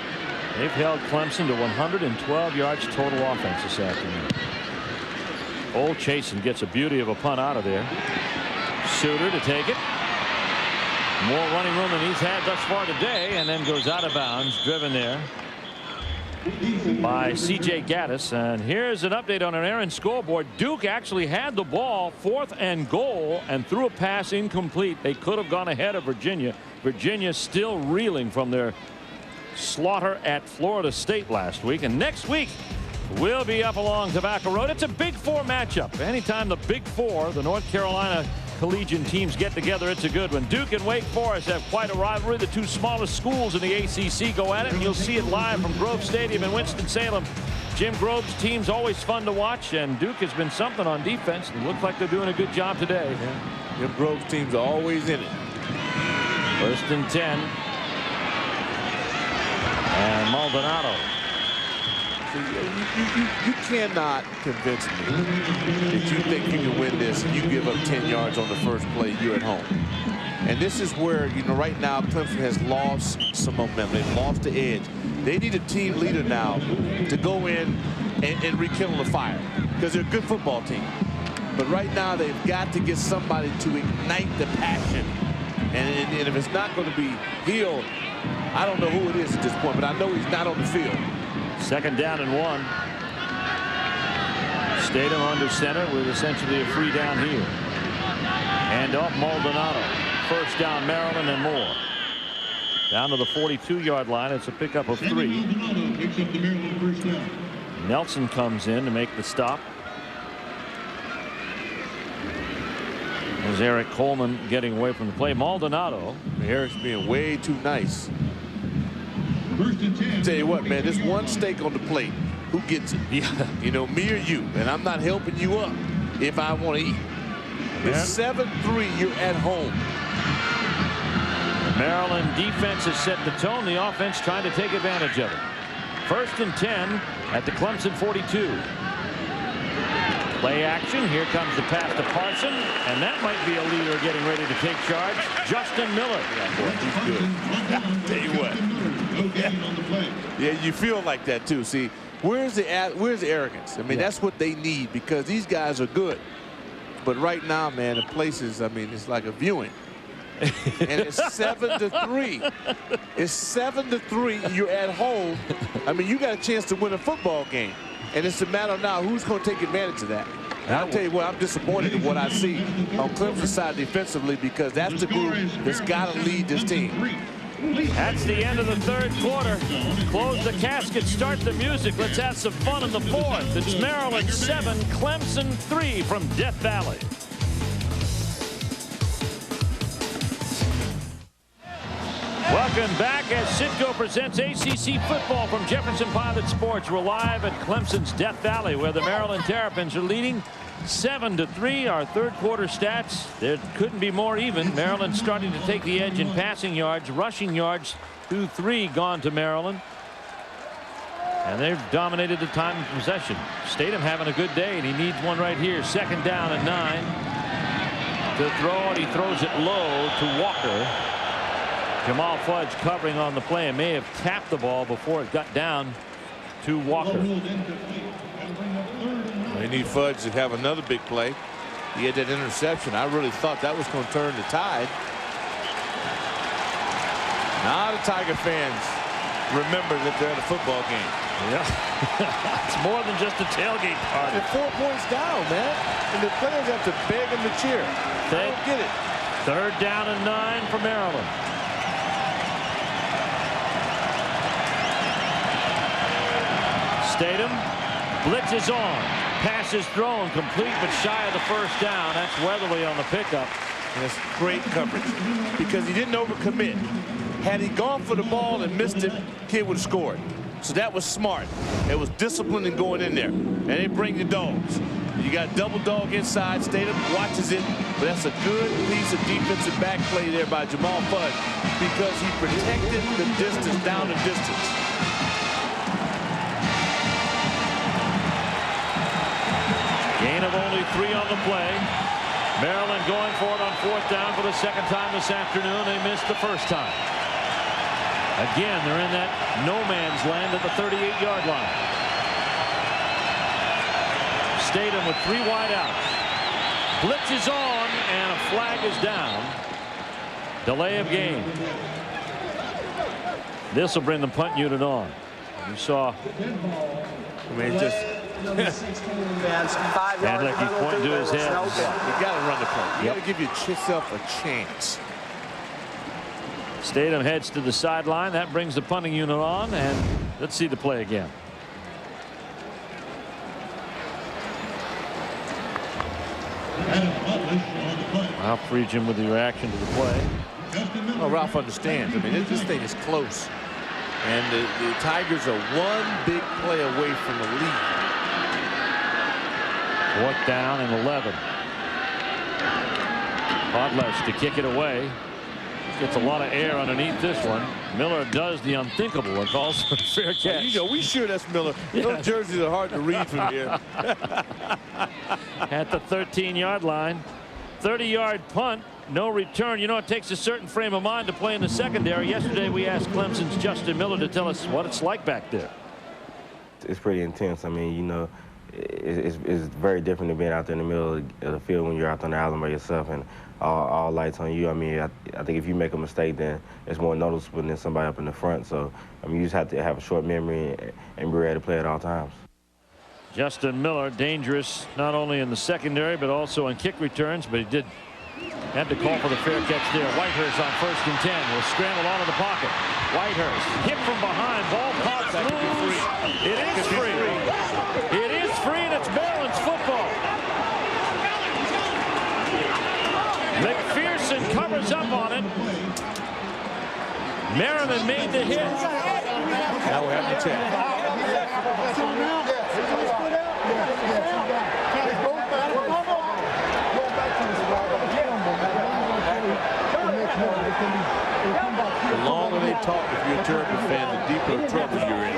They've held Clemson to 112 yards total offense this afternoon. Old Chasen gets a beauty of a punt out of there. Suter to take it. More running room than he's had thus far today, and then goes out of bounds, driven there by C.J. Gaddis. And here's an update on an Aaron scoreboard. Duke actually had the ball, 4th and goal, and threw a pass incomplete. They could have gone ahead of Virginia. Virginia still reeling from their slaughter at Florida State last week. And next week we'll be up along Tobacco Road. It's a Big Four matchup. Anytime the Big Four, the North Carolina collegiate teams, get together, it's a good one. Duke and Wake Forest have quite a rivalry. The 2 smallest schools in the ACC go at it, and you'll see it live from Grove Stadium in Winston-Salem. Jim Grove's team's always fun to watch, and Duke has been something on defense, and looks like they're doing a good job today. Yeah. Jim Grove's teams are always in it. 1st and 10. And Maldonado. You cannot convince me that you think you can win this and you give up 10 yards on the first play. You're at home. And this is where, you know, right now Clemson has lost some momentum. They've lost the edge. They need a team leader now to go in and rekindle the fire, because they're a good football team. But right now they've got to get somebody to ignite the passion. And if it's not going to be Hill, I don't know who it is at this point, but I know he's not on the field. 2nd down and 1. Statham under center with essentially a free down here. Hand off Maldonado. 1st down Maryland and more. Down to the 42-yard line. It's a pickup of 3. Nelson comes in to make the stop. There's Eric Coleman getting away from the play. Maldonado. Eric's being way too nice. Tell you what, man, this one steak on the plate, who gets it? Yeah. You know, me or you, and I'm not helping you up if I want to eat. It's 7-3, you're at home. Maryland defense has set the tone. The offense trying to take advantage of it. 1st and 10 at the Clemson 42. Play action. Here comes the pass to Parson, and that might be a leader getting ready to take charge. Justin Miller. Yeah, boy, he's good. I'll tell you what. Yeah, you feel like that too. See, where's the arrogance? I mean, that's what they need, because these guys are good. But right now, man, the places, I mean, it's like a viewing. And it's 7-3. It's 7-3. You're at home. I mean, you got a chance to win a football game. And it's a matter of now who's going to take advantage of that. And I'll tell you what, I'm disappointed in what I see on Clemson's side defensively, because that's the group that's got to lead this team. That's the end of the third quarter. Close the casket, start the music. Let's have some fun in the fourth. It's Maryland 7, Clemson 3 from Death Valley. Welcome back as Citgo presents ACC football from Jefferson Pilot Sports. We're live at Clemson's Death Valley, where the Maryland Terrapins are leading 7-3. Our third quarter stats, there couldn't be more even. Maryland starting to take the edge in passing yards, rushing yards, 2-3 gone to Maryland. And they've dominated the time of possession. Statham having a good day, and he needs one right here. Second down and 9 to throw, and he throws it low to Walker. Jamal Fudge covering on the play and may have tapped the ball before it got down to Walker. They need Fudge to have another big play. He had that interception. I really thought that was going to turn the tide. Now the Tiger fans remember that they're at a football game. Yeah. It's more than just a tailgate party. They're 4 points down, man. And the players have to beg them to cheer. They don't get it. Third down and 9 for Maryland. Statham, blitz is on. Pass is thrown, complete but shy of the first down. That's Weatherly on the pickup. And that's great coverage because he didn't overcommit. Had he gone for the ball and missed it, kid would have scored. So that was smart. It was discipline in going in there. And they bring the dogs. You got double dog inside. Statham watches it, but that's a good piece of defensive back play there by Jamal Fudge because he protected the distance, down the distance. Gain of only 3 on the play. Maryland going for it on fourth down for the second time this afternoon. They missed the first time. Again, they're in that no man's land at the 38-yard line. Statham with 3 wide outs. Blitz is on, and a flag is down. Delay of game. This will bring the punt unit on. You saw. I mean, just. And like he's pointing to his head. You got to run the play. You got to give yourself a chance. Statham heads to the sideline. That brings the punting unit on, and let's see the play again. Ralph Friedgen with the reaction to the play. Well, Ralph understands. I mean, this thing is close, and the Tigers are 1 big play away from the lead. Fourth down and 11. Podlesh to kick it away. Gets a lot of air underneath this one. Miller does the unthinkable and calls for a fair catch. You know, we sure that's Miller. Yeah. Those jerseys are hard to read from here. At the 13-yard line. 30-yard punt. No return. You know, it takes a certain frame of mind to play in the secondary. Yesterday we asked Clemson's Justin Miller to tell us what it's like back there. It's pretty intense. I mean, you know, it's very different than being out there in the middle of the field when you're out on the island by yourself and all lights on you. I mean, I think if you make a mistake, then it's more noticeable than somebody up in the front. So, I mean, you just have to have a short memory and be ready to play at all times. Justin Miller, dangerous not only in the secondary but also in kick returns, but he did have to call for the fair catch there. Whitehurst on 1st and 10 will scramble out of the pocket. Whitehurst hit from behind, ball pops loose. It is free. It is free, and it's Maryland's football. McPherson covers up on it. Merriman made the hit. Now we're having a check. The longer they talk, if you're a Terrapin fan, the deeper trouble you're in.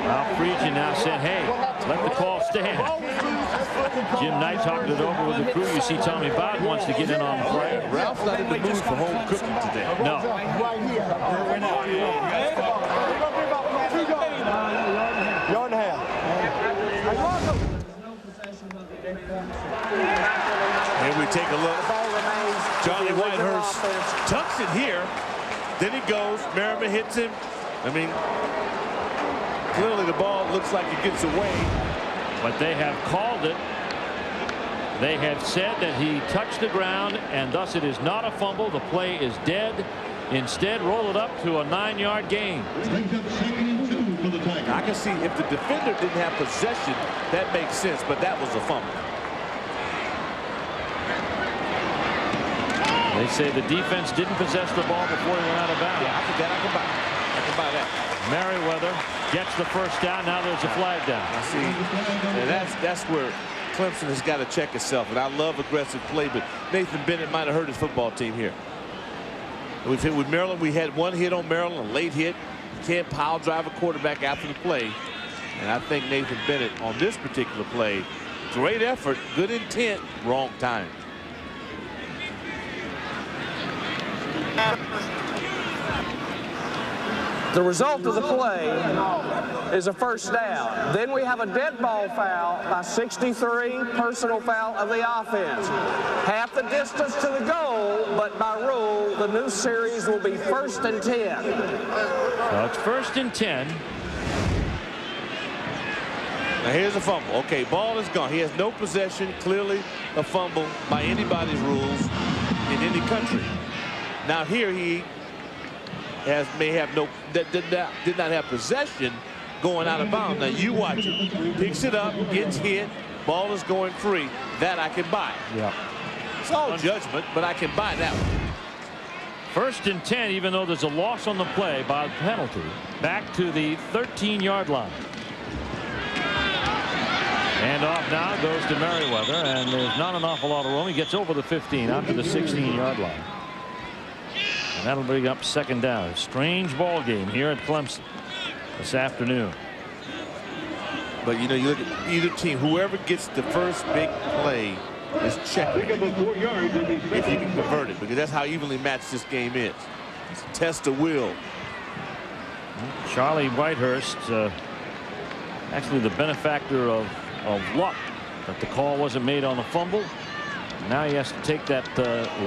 Ralph Friedgen now said, hey, let the call stand. Jim Knight talking it over with the crew. You see Tommy Bowden wants to get in on the play. Ralph's not in the mood for home cooking today. No. Yard and a half. And we take a look. Charlie Whitehurst tucks it here. Then he goes. Merriman hits him. I mean, clearly the ball looks like it gets away. But they have called it. They have said that he touched the ground, and thus it is not a fumble. The play is dead. Instead, roll it up to a 9-yard gain. I can see if the defender didn't have possession, that makes sense, but that was a fumble. They say the defense didn't possess the ball before he went out of bounds. Yeah, I can buy that. I can buy that. Merriweather gets the first down. Now there's a flag down. I see. And that's where Clemson has got to check itself. And I love aggressive play, but Nathan Bennett might have hurt his football team here. We've hit with Maryland. We had one hit on Maryland, a late hit. Can't pile drive a quarterback after the play. And I think Nathan Bennett on this particular play, great effort, good intent, wrong time. The result of the play is a first down. Then we have a dead ball foul by 63, personal foul of the offense. Half the distance to the goal, but by rule, the new series will be 1st and 10. So it's 1st and 10. Now here's a fumble. Okay, ball is gone. He has no possession. Clearly a fumble by anybody's rules in any country. Now here he may have no, did not have possession going out of bounds. Now you watch it. Picks it up, gets hit, ball is going free. That I can buy. Yeah. It's all judgment, but I can buy that one. 1st and 10, even though there's a loss on the play by penalty. Back to the 13-yard line. And off now goes to Merriweather, and there's not an awful lot of room. He gets over the 15 out to the 16-yard line. And that'll bring up 2nd down. Strange ball game here at Clemson this afternoon. But you know, you look at either team, whoever gets the first big play is checking if you can convert it, because that's how evenly matched this game is. It's a test of will. Charlie Whitehurst, actually the benefactor of luck that the call wasn't made on the fumble. Now he has to take that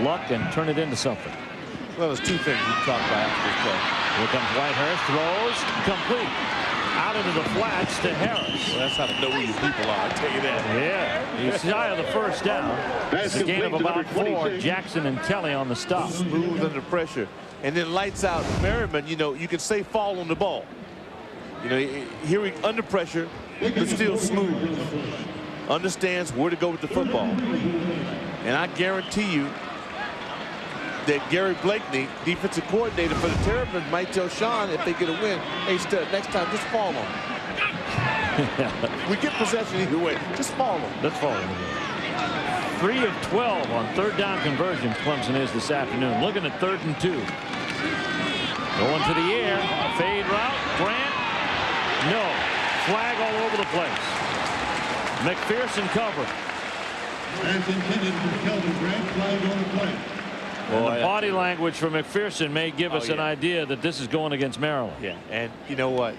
luck and turn it into something. Well, there's two things we talked about after this play. Here comes Whitehurst, throws, complete. Out into the flats to Harris. Well, that's how to know who your people are, I'll tell you that. Yeah, he's shy of the first down. It's a gain of about 4. Jackson and Kelly on the stop. Smooth under pressure. And then lights out Merriman, you know, you can say fall on the ball. You know, here he under pressure, but still smooth. Understands where to go with the football. And I guarantee you that Gary Blakeney, defensive coordinator for the Terrapins, might tell Sean if they get a win, hey, Stud, next time just fall on him. We get possession either way. Just fall on him. Let's fall on him. 3 of 12 on 3rd down conversions Clemson is this afternoon. Looking at 3rd and 2. Going to the air. Fade route. Grant. No. Flag all over the place. McPherson covered. As intended for Kelvin Grant, flag on the play. Well, the body language for McPherson may give us an idea that this is going against Maryland. Yeah, and you know what?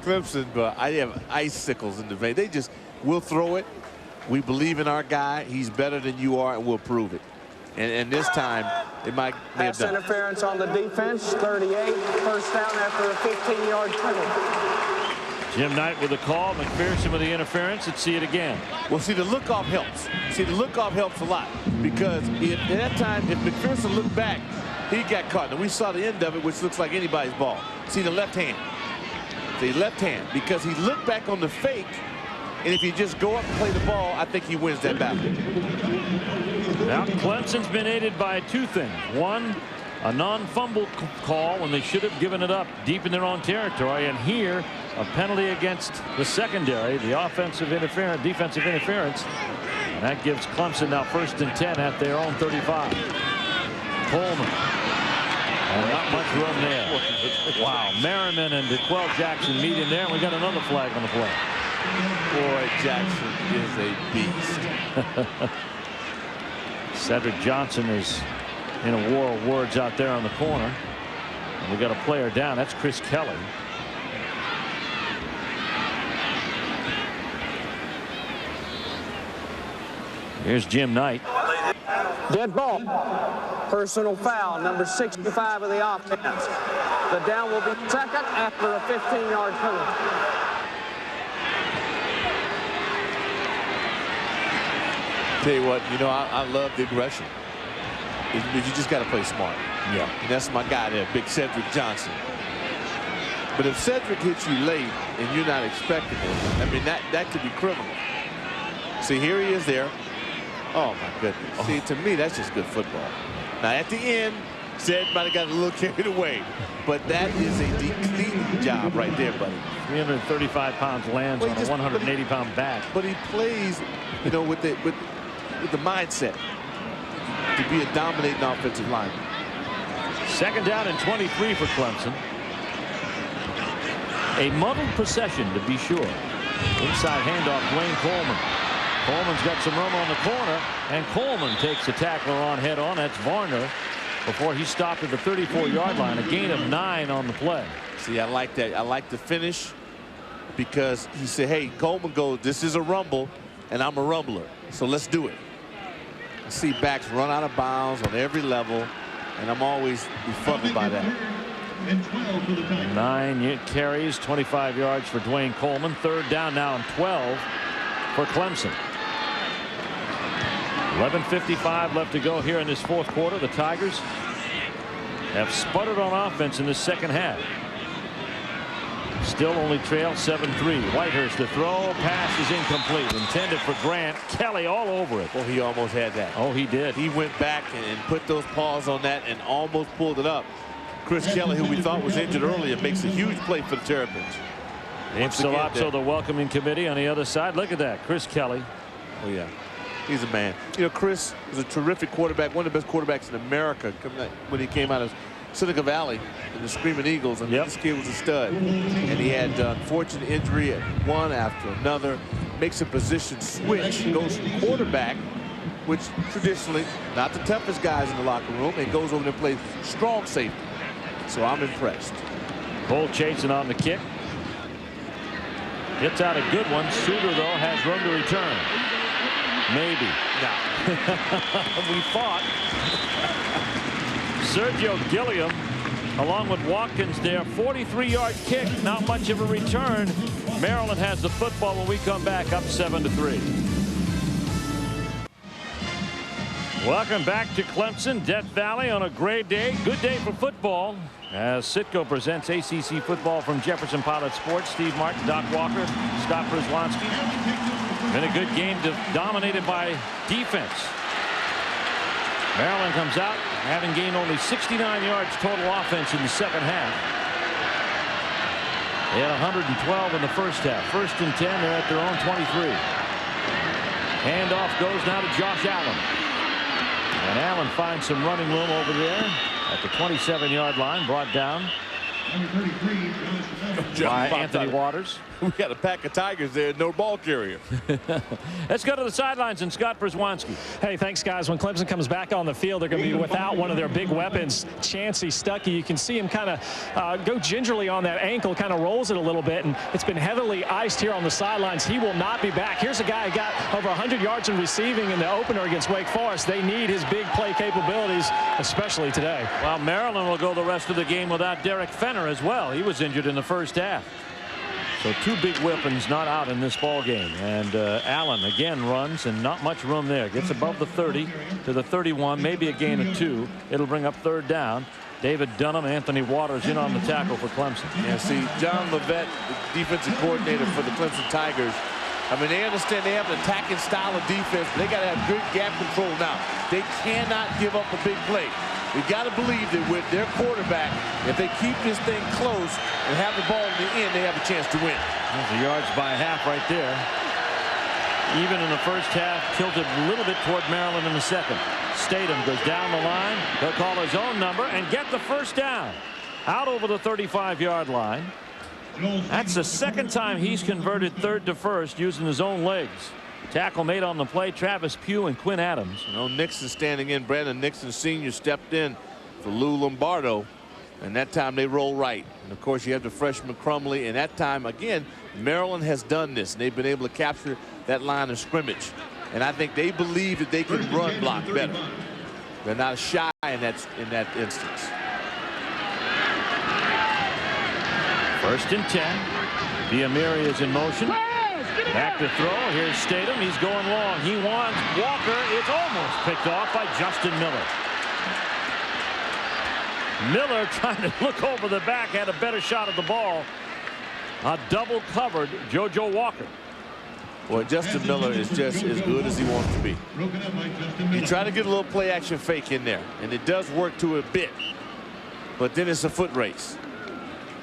Clemson, but I have icicles in the vein. They just will throw it. We believe in our guy. He's better than you are, and we'll prove it. And this time, it might have done. Pass interference on the defense, 38, first down after a 15-yard penalty. Jim Knight with the call, McPherson with the interference. Let's see it again. Well, see, the look-off helps. See, the look-off helps a lot, because at that time, if McPherson looked back, he got caught. And we saw the end of it, which looks like anybody's ball. See the left hand. The left hand, because he looked back on the fake, and if you just go up and play the ball, I think he wins that battle. Now, Clemson's been aided by 2 things. One, a non-fumble call when they should have given it up deep in their own territory, and here a penalty against the secondary, the defensive interference, and that gives Clemson now 1st and 10 at their own 35. Coleman, and not much room there. Wow, Merriman and DeQuell Jackson meet in there, and we got another flag on the play. Boy, Jackson is a beast. Cedric Johnson is in a war of words out there on the corner. And we got a player down. That's Chris Kelly. Here's Jim Knight. Dead ball. personal foul, number 65 of the offense. The down will be second after a 15-yard penalty. Tell you what, I love the aggression. You just got to play smart. Yeah. And that's my guy there, Big Cedric Johnson. But if Cedric hits you late and you're not expecting it, I mean, that could be criminal. See, here he is there. Oh, my goodness. See, to me, that's just good football. Now, at the end, Ced might have got a little carried away, but that is a deep job right there, buddy. 335 pounds lands on a 180-pound back. But he plays, with the mindset to be a dominating offensive lineman. Second down and 23 for Clemson. A muddled procession, to be sure. Inside handoff, Dwayne Coleman. Coleman's got some room on the corner, and Coleman takes the tackler on head-on. That's Varner before he stopped at the 34-yard line. A gain of 9 on the play. See, I like that. I like the finish because he said, hey, Coleman goes, this is a rumble, and I'm a rumbler, so let's do it. I see backs run out of bounds on every level, and I'm always befuddled by that. 9 carries, 25 yards for Dwayne Coleman. Third down now and 12 for Clemson. 11:55 left to go here in this fourth quarter. The Tigers have sputtered on offense in the second half. Still only trail 7-3. Whitehurst to throw. Pass is incomplete. Intended for Grant. Kelly all over it. Well, he almost had that. Oh, he did. He went back and put those paws on that and almost pulled it up. Chris Kelly, who we thought was injured earlier, makes a huge play for the Terrapins. Dave Salazzo, the welcoming committee on the other side. Look at that. Chris Kelly. Oh, yeah. He's a man. Chris was a terrific quarterback, one of the best quarterbacks in America when he came out of Seneca Valley and the Screaming Eagles. I mean, this kid was a stud. And he had unfortunate injury at one after another. Makes a position switch, goes from quarterback, which traditionally not the toughest guys in the locker room, and goes over and plays strong safety. So I'm impressed. Cole chasing on the kick. Gets out a good one. Suter, though, has room to return. Maybe. No. We fought. Sergio Gilliam, along with Watkins there. 43-yard kick. Not much of a return. Maryland has the football when we come back up 7-3. Welcome back to Clemson, Death Valley on a great day. Good day for football. As Citgo presents ACC football from Jefferson Pilot Sports. Steve Martin, Doc Walker, Scott Przwanski. Been a good game dominated by defense. Maryland comes out having gained only 69 yards total offense in the second half. They had 112 in the first half. First and 10, they're at their own 23. Handoff goes now to Josh Allen. And Allen finds some running room over there at the 27-yard line, brought down by Anthony Waters. We got a pack of Tigers there, no ball carrier. Let's go to the sidelines and Scott Przwanski. Hey, thanks, guys. When Clemson comes back on the field, they're going to be without one of their big weapons, Chancey Stuckey. You can see him kind of go gingerly on that ankle, kind of rolls it a little bit, and it's been heavily iced here on the sidelines. He will not be back. Here's a guy who got over 100 yards in receiving in the opener against Wake Forest. They need his big play capabilities, especially today. Well, Maryland will go the rest of the game without Derek Fenner as well. He was injured in the first half. So two big weapons not out in this ball game. And Allen again runs and not much room there. Gets above the 30 to the 31, maybe a gain of 2. It'll bring up third down. David Dunham, Anthony Waters in on the tackle for Clemson. Yeah, see, John Levette, the defensive coordinator for the Clemson Tigers. I mean, they understand they have an attacking style of defense, but they got to have good gap control now. They cannot give up a big play. We've got to believe that with their quarterback, if they keep this thing close and have the ball in the end, they have a chance to win. There's the yards by half right there. Even in the first half, tilted a little bit toward Maryland in the second. Statham goes down the line. He'll call his own number and get the first down. Out over the 35-yard line. That's the second time he's converted third to first using his own legs. Tackle made on the play, Travis Pugh and Quinn Adams. Nixon standing in. Brandon Nixon Sr. stepped in for Lou Lombardo, and that time they roll right. And of course you have the freshman Crumley, and that time again Maryland has done this, and they've been able to capture that line of scrimmage. And I think they believe that they can run block better. They're not shy. in that instance. 1st and 10. Biamiri is in motion. Back to throw. Here's Statham. He's going long. He wants Walker. It's almost picked off by Justin Miller. Miller trying to look over the back, had a better shot at the ball. A double covered JoJo Walker. Well, Justin Miller is just as good as he wants to be. You try to get a little play action fake in there, and it does work to a bit. But then it's a foot race.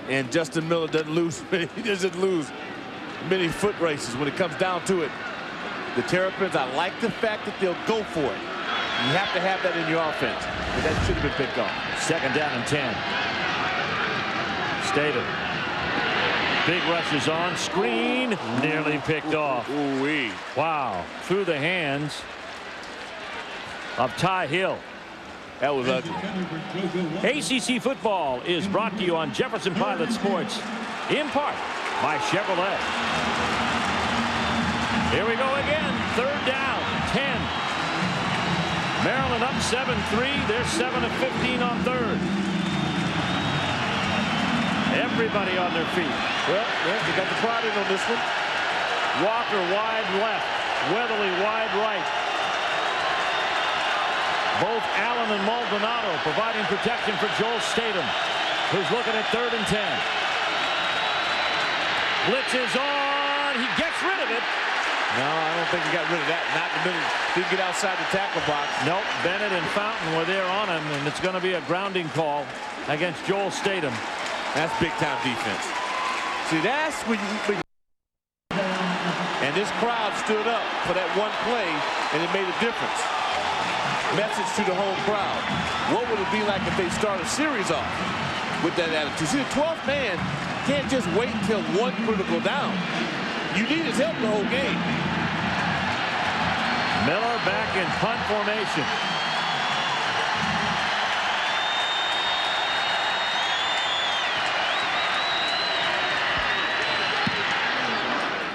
And Justin Miller doesn't lose many foot races when it comes down to it. The Terrapins, I like the fact that they'll go for it. You have to have that in your offense. But that should have been picked off. 2nd down and 10. Statham. Big rush is on. Screen. Nearly picked off. Ooh-wee. Wow. Through the hands of Ty Hill. That was ugly. ACC football is brought to you on Jefferson Pilot Sports, in part by Chevrolet. Here we go again. 3rd down, 10. Maryland up 7-3. They're 7 of 15 on 3rd. Everybody on their feet. Well, yeah, they got the pride in on this one. Walker wide left. Weatherly wide right. Both Allen and Maldonado providing protection for Joel Statham, who's looking at 3rd and 10. Blitz is on. He gets rid of it. No, I don't think he got rid of that. Not in the middle. Didn't get outside the tackle box. Nope. Bennett and Fountain were there on him, and it's going to be a grounding call against Joel Statham. That's big-time defense. See, that's when you... And this crowd stood up for that one play, and it made a difference. Message to the home crowd. What would it be like if they start a series off with that attitude? See, the 12th man can't just wait until one critical down. You need his help the whole game. Miller back in punt formation.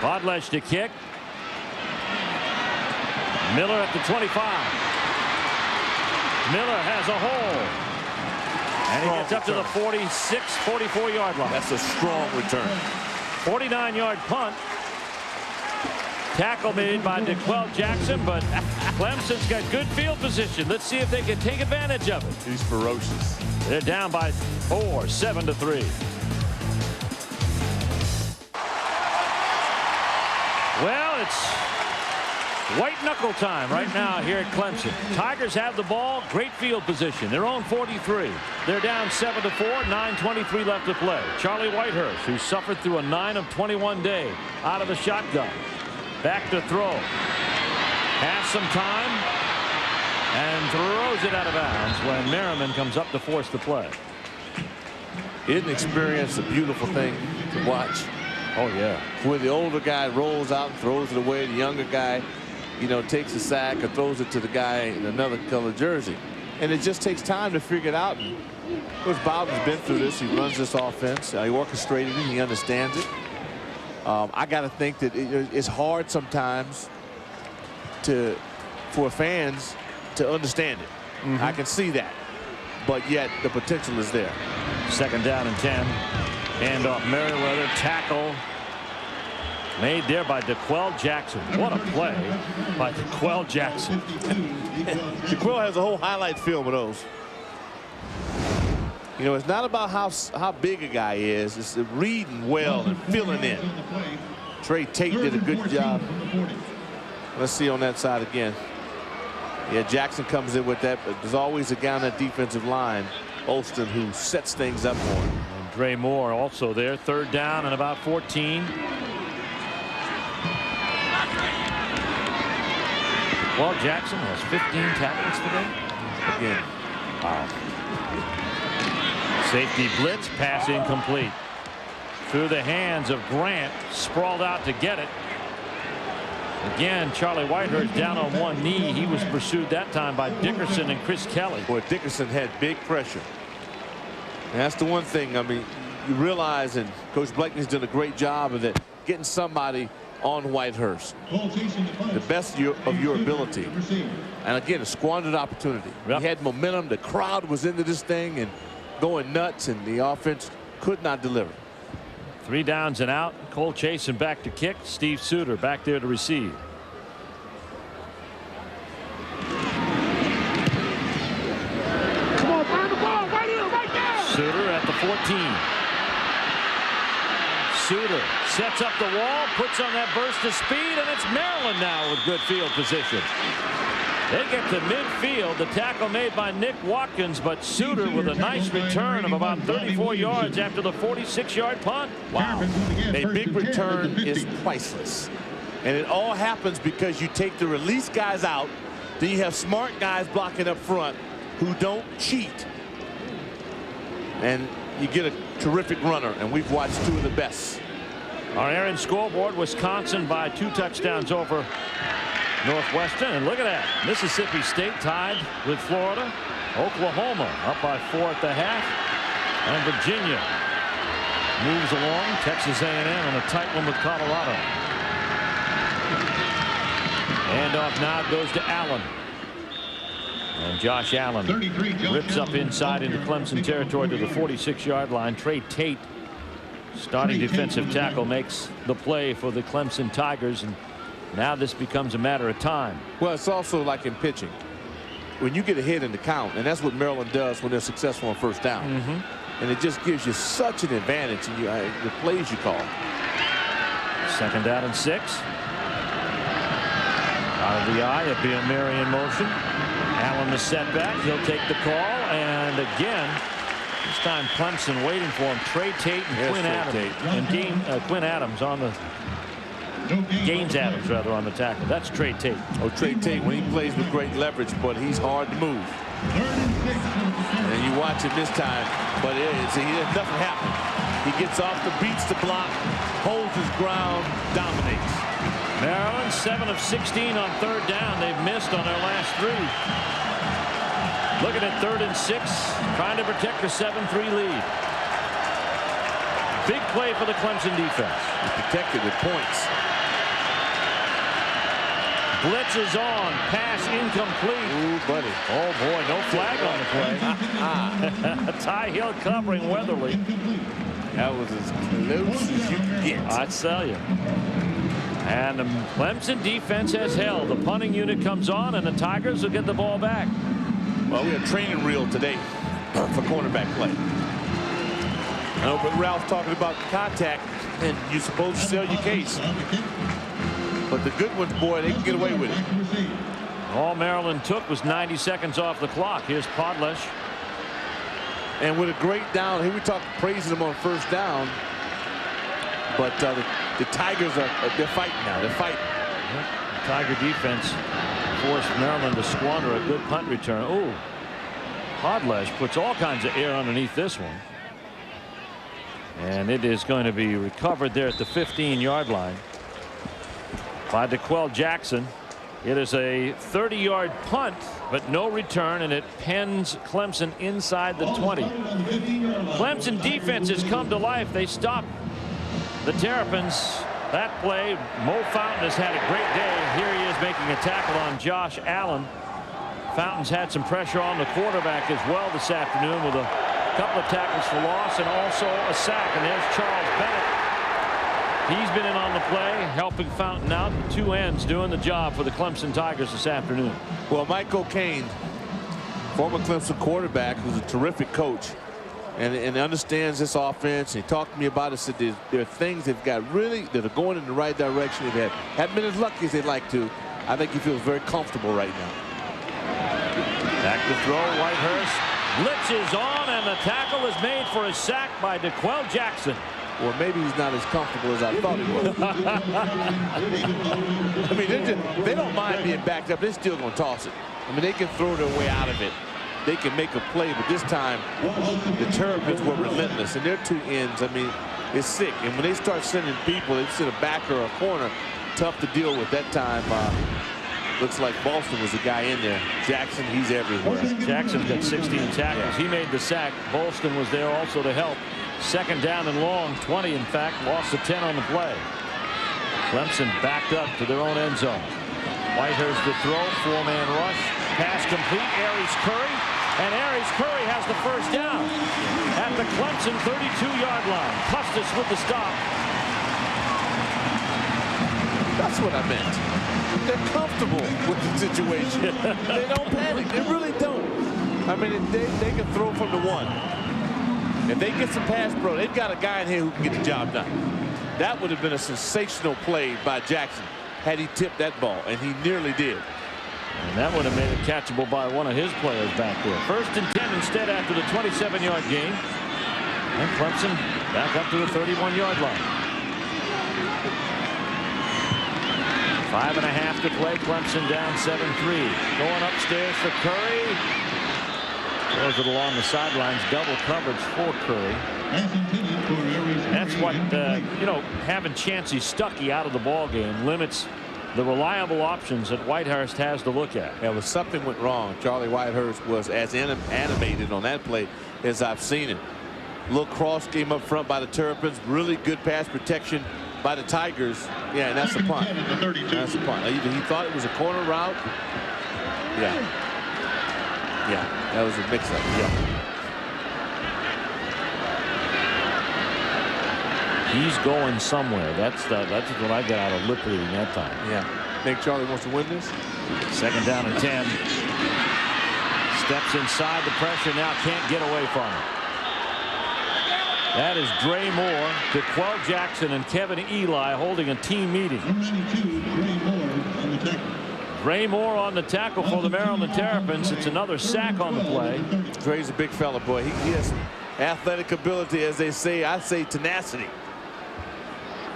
Podlesh to kick. Miller at the 25. Miller has a hole. And he gets up to the 46, 44-yard line. That's a strong return. 49-yard punt. Tackle made by DeQuell Jackson, but Clemson's got good field position. Let's see if they can take advantage of it. He's ferocious. They're down by 4, 7-3. Well, it's white knuckle time right now here at Clemson. Tigers have the ball, great field position. Their own 43. They're down 7-4, 9:23 left to play. Charlie Whitehurst, who suffered through a 9 of 21 day out of the shotgun. Back to throw. Has some time and throws it out of bounds when Merriman comes up to force the play. Isn't experience a beautiful thing to watch? Oh, yeah. When the older guy rolls out and throws it away, the younger guy, you know, takes a sack or throws it to the guy in another color jersey. And it just takes time to figure it out. And of course, Bowden's been through this. He runs this offense. He orchestrated it. He understands it. I got to think that it's hard sometimes for fans to understand it. I can see that. But yet the potential is there. 2nd down and 10. Hand off Merriweather. Tackle made there by DeQuell Jackson. What a play by DeQuell Jackson. DeQuell has a whole highlight film of those. You know, it's not about how big a guy is. It's reading well and filling in. Trey Tate did a good job. Let's see on that side again. Yeah, Jackson comes in with that, but there's always a guy on that defensive line, Olston, who sets things up for him. And Dre Moore also there. 3rd down and about 14. Well, Jackson has 15 tackles today. Again. Wow. Safety blitz, pass incomplete. Through the hands of Grant, sprawled out to get it. Again, Charlie Whitehurst down on one knee. He was pursued that time by Dickerson and Chris Kelly. Boy, Dickerson had big pressure. And that's the one thing, I mean, you realize, and Coach Blakeney's done a great job of it, getting somebody on Whitehurst. The best of your ability. And again, a squandered opportunity. Yep. He had momentum. The crowd was into this thing and going nuts, and the offense could not deliver. 3 downs and out. Cole Chasen back to kick. Steve Suter back there to receive. Come on, find the ball right here, right there. Suter at the 14. Suter sets up the wall, puts on that burst of speed, and it's Maryland now with good field position. They get to midfield. The tackle made by Nick Watkins, but Suter with a nice return of about 34 yards after the 46-yard punt. Wow. A big return is priceless. And it all happens because you take the release guys out, then you have smart guys blocking up front who don't cheat. And you get a terrific runner, and we've watched 2 of the best. Our Aaron scoreboard, Wisconsin by 2 touchdowns over Northwestern. And look at that. Mississippi State tied with Florida. Oklahoma up by 4 at the half. And Virginia moves along. Texas A&M on a tight one with Colorado. Handoff now goes to Allen. And Josh Allen rips up inside into Clemson territory to the 46-yard line. Trey Tate, starting defensive tackle, makes the play for the Clemson Tigers. And now this becomes a matter of time. Well, it's also like in pitching. When you get ahead in the count, and that's what Maryland does when they're successful on first down. And it just gives you such an advantage in the plays you call. 2nd down and 6. Out of the eye, a Biamere in motion. Allen the setback. He'll take the call. And again, this time Clemson waiting for him. Trey Tate and Quinn Adams. And Quinn Adams on the Gaines Adams rather on the tackle. That's Trey Tate. Oh, Trey Tate, when he plays with great leverage, but he's hard to move. And you watch him this time, but nothing happened. He gets off beats the block, holds his ground, dominates. Maryland 7 of 16 on 3rd down. They've missed on their last 3. Looking at 3rd and 6, trying to protect a 7-3 lead. Big play for the Clemson defense. He protected with points. Blitz is on. Pass incomplete. Ooh, buddy. Oh, boy, no flag on the play. Ty Hill covering Weatherly. That was as close as you could get. I tell you. And the Clemson defense has held. The punting unit comes on, and the Tigers will get the ball back. Well, we have training reel today for cornerback play. I know, but Ralph talking about contact, and you're supposed to sell your case. But the good ones, boy, they can get away with it. All Maryland took was 90 seconds off the clock. Here's Podlesh. And with a great down, here we talk praising them on first down. But the Tigers they're fighting now. They're fighting. The Tiger defense forced Maryland to squander a good punt return. Oh, Podlesh puts all kinds of air underneath this one. And it is going to be recovered there at the 15-yard line by DeQuell Jackson. It is a 30-yard punt, but no return, and it pens Clemson inside the 20. Clemson defense has come to life. They stop the Terrapins. That play, Mo Fountain has had a great day. Here he is making a tackle on Josh Allen. Fountain's had some pressure on the quarterback as well this afternoon with a couple of tackles for loss and also a sack. And there's Charles Bennett. He's been in on the play, helping Fountain out. 2 ends doing the job for the Clemson Tigers this afternoon. Well, Mike O'Kane, former Clemson quarterback, who's a terrific coach and understands this offense. He talked to me about it, said there are things they've got really that are going in the right direction. They haven't been as lucky as they'd like to. I think he feels very comfortable right now. Back to throw, Whitehurst. Blitz is on, and the tackle is made for a sack by DeQuell Jackson. Or maybe he's not as comfortable as I thought he was. I mean, they don't mind being backed up. They're still going to toss it. I mean, they can throw their way out of it. They can make a play, but this time the Terrapins were relentless. And their 2 ends, I mean, it's sick. And when they start sending people, they send a backer or a corner, tough to deal with. That time, looks like Boston was the guy in there. Jackson, he's everywhere. Jackson's got 16 tackles. He made the sack. Bolston was there also to help. 2nd down and long, 20 in fact, lost the 10 on the play. Clemson backed up to their own end zone. Whitehurst to throw, 4-man rush, pass complete, Aries Curry, and Aries Curry has the first down at the Clemson 32-yard line. Custis with the stop. That's what I meant. They're comfortable with the situation. They don't panic. They really don't. I mean, they can throw from the one. If they get some pass pro, they've got a guy in here who can get the job done. That would have been a sensational play by Jackson had he tipped that ball, and he nearly did. And that would have made it catchable by one of his players back there. 1st and 10 instead after the 27-yard gain. And Clemson back up to the 31-yard line. 5.5 to play. Clemson down 7-3. Going upstairs for Curry. Throws it along the sidelines. Double coverage for Curry. That's what, you know, having Chancey Stuckey out of the ball game limits the reliable options that Whitehurst has to look at. Yeah, but something went wrong. Charlie Whitehurst was as animated on that play as I've seen it. Little cross game up front by the Terrapins. Really good pass protection by the Tigers. Yeah, and that's a punt. That's a punt. Either he thought it was a corner route. Yeah. Yeah, that was a mix-up. Yeah. He's going somewhere. That's what I got out of lip reading that time. Yeah. Think Charlie wants to win this? 2nd down and 10. Steps inside the pressure now, can't get away from it. That is Dre Moore, DeQuell Jackson, and Kevin Eli holding a team meeting. Dre Moore on the tackle for the Maryland Terrapins. It's another sack on the play. Dre's a big fella, boy. He has athletic ability, as they say. I say tenacity.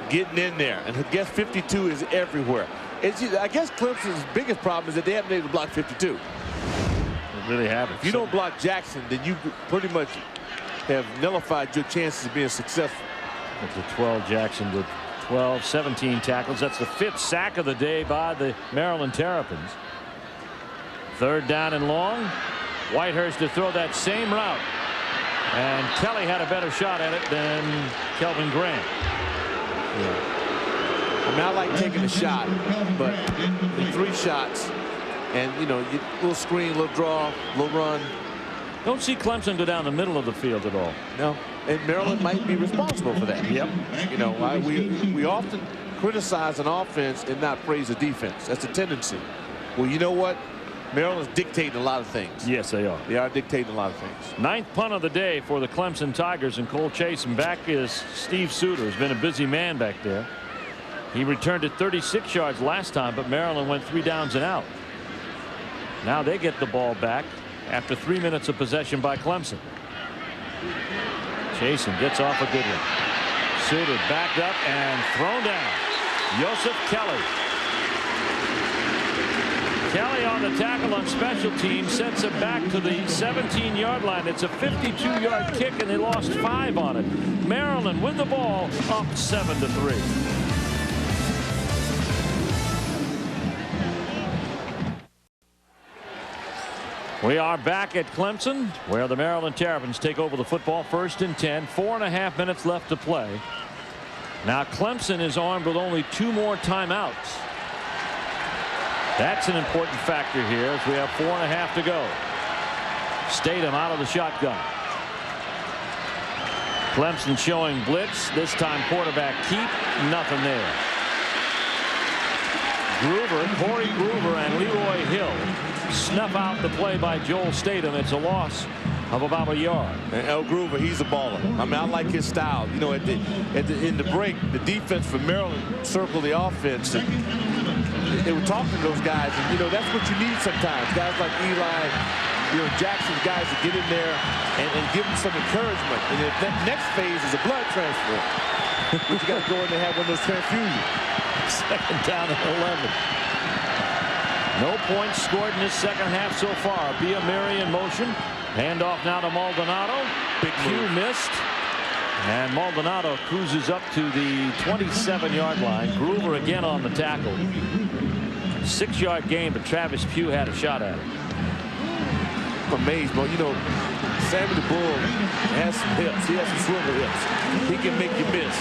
Getting in there, and I guess 52 is everywhere. I guess Clemson's biggest problem is that they haven't been able to block 52. They really haven't. If you don't block Jackson, then you pretty much have nullified your chances of being successful. It's a 12 Jackson with 12, 17 tackles. That's the 5th sack of the day by the Maryland Terrapins. 3rd down and long. Whitehurst to throw that same route, and Kelly had a better shot at it than Kelvin Grant. Yeah. I mean, I like taking a shot, but 3 shots, and you know, little screen, little draw, little run. Don't see Clemson go down the middle of the field at all. No, and Maryland might be responsible for that. Yep. You know, we often criticize an offense and not praise the defense. That's a tendency. Well, you know what? Maryland's dictating a lot of things. Yes, they are. They are dictating a lot of things. 9th punt of the day for the Clemson Tigers and Cole Chase, and back is Steve Suter. Has been a busy man back there. He returned it 36 yards last time, but Maryland went 3 downs and out. Now they get the ball back after 3 minutes of possession by Clemson. Chasen gets off a good one. Suter backed up and thrown down. Joseph Kelly. Kelly on the tackle on special teams sets it back to the 17-yard line. It's a 52-yard kick, and they lost 5 on it. Maryland with the ball up 7-3. We are back at Clemson, where the Maryland Terrapins take over the football. 1st and 10. 4.5 minutes left to play. Now Clemson is armed with only 2 more timeouts. That's an important factor here as we have 4.5 to go. Statham out of the shotgun. Clemson showing blitz. This time quarterback keep. Nothing there. Corey Groover and Leroy Hill snuff out the play by Joel Statham. It's a loss of about a yard. And El Groover, he's a baller. I mean, I like his style. You know, in the break, the defense for Maryland circled the offense. And they were talking to those guys, and you know that's what you need sometimes. Guys like Eli, you know, Jackson's guys to get in there and give them some encouragement. And if that next phase is a blood transfer, but you got to go in and have one of those transfusions. 2nd down and 11. No points scored in this second half so far. Biamiri in motion. Handoff now to Maldonado. Big Q missed. And Maldonado cruises up to the 27-yard line. Groover again on the tackle. 6-yard gain, but Travis Pugh had a shot at it. I'm amazed, but you know, Sammy the Bull has some hips. He has some swivel hips. He can make you miss.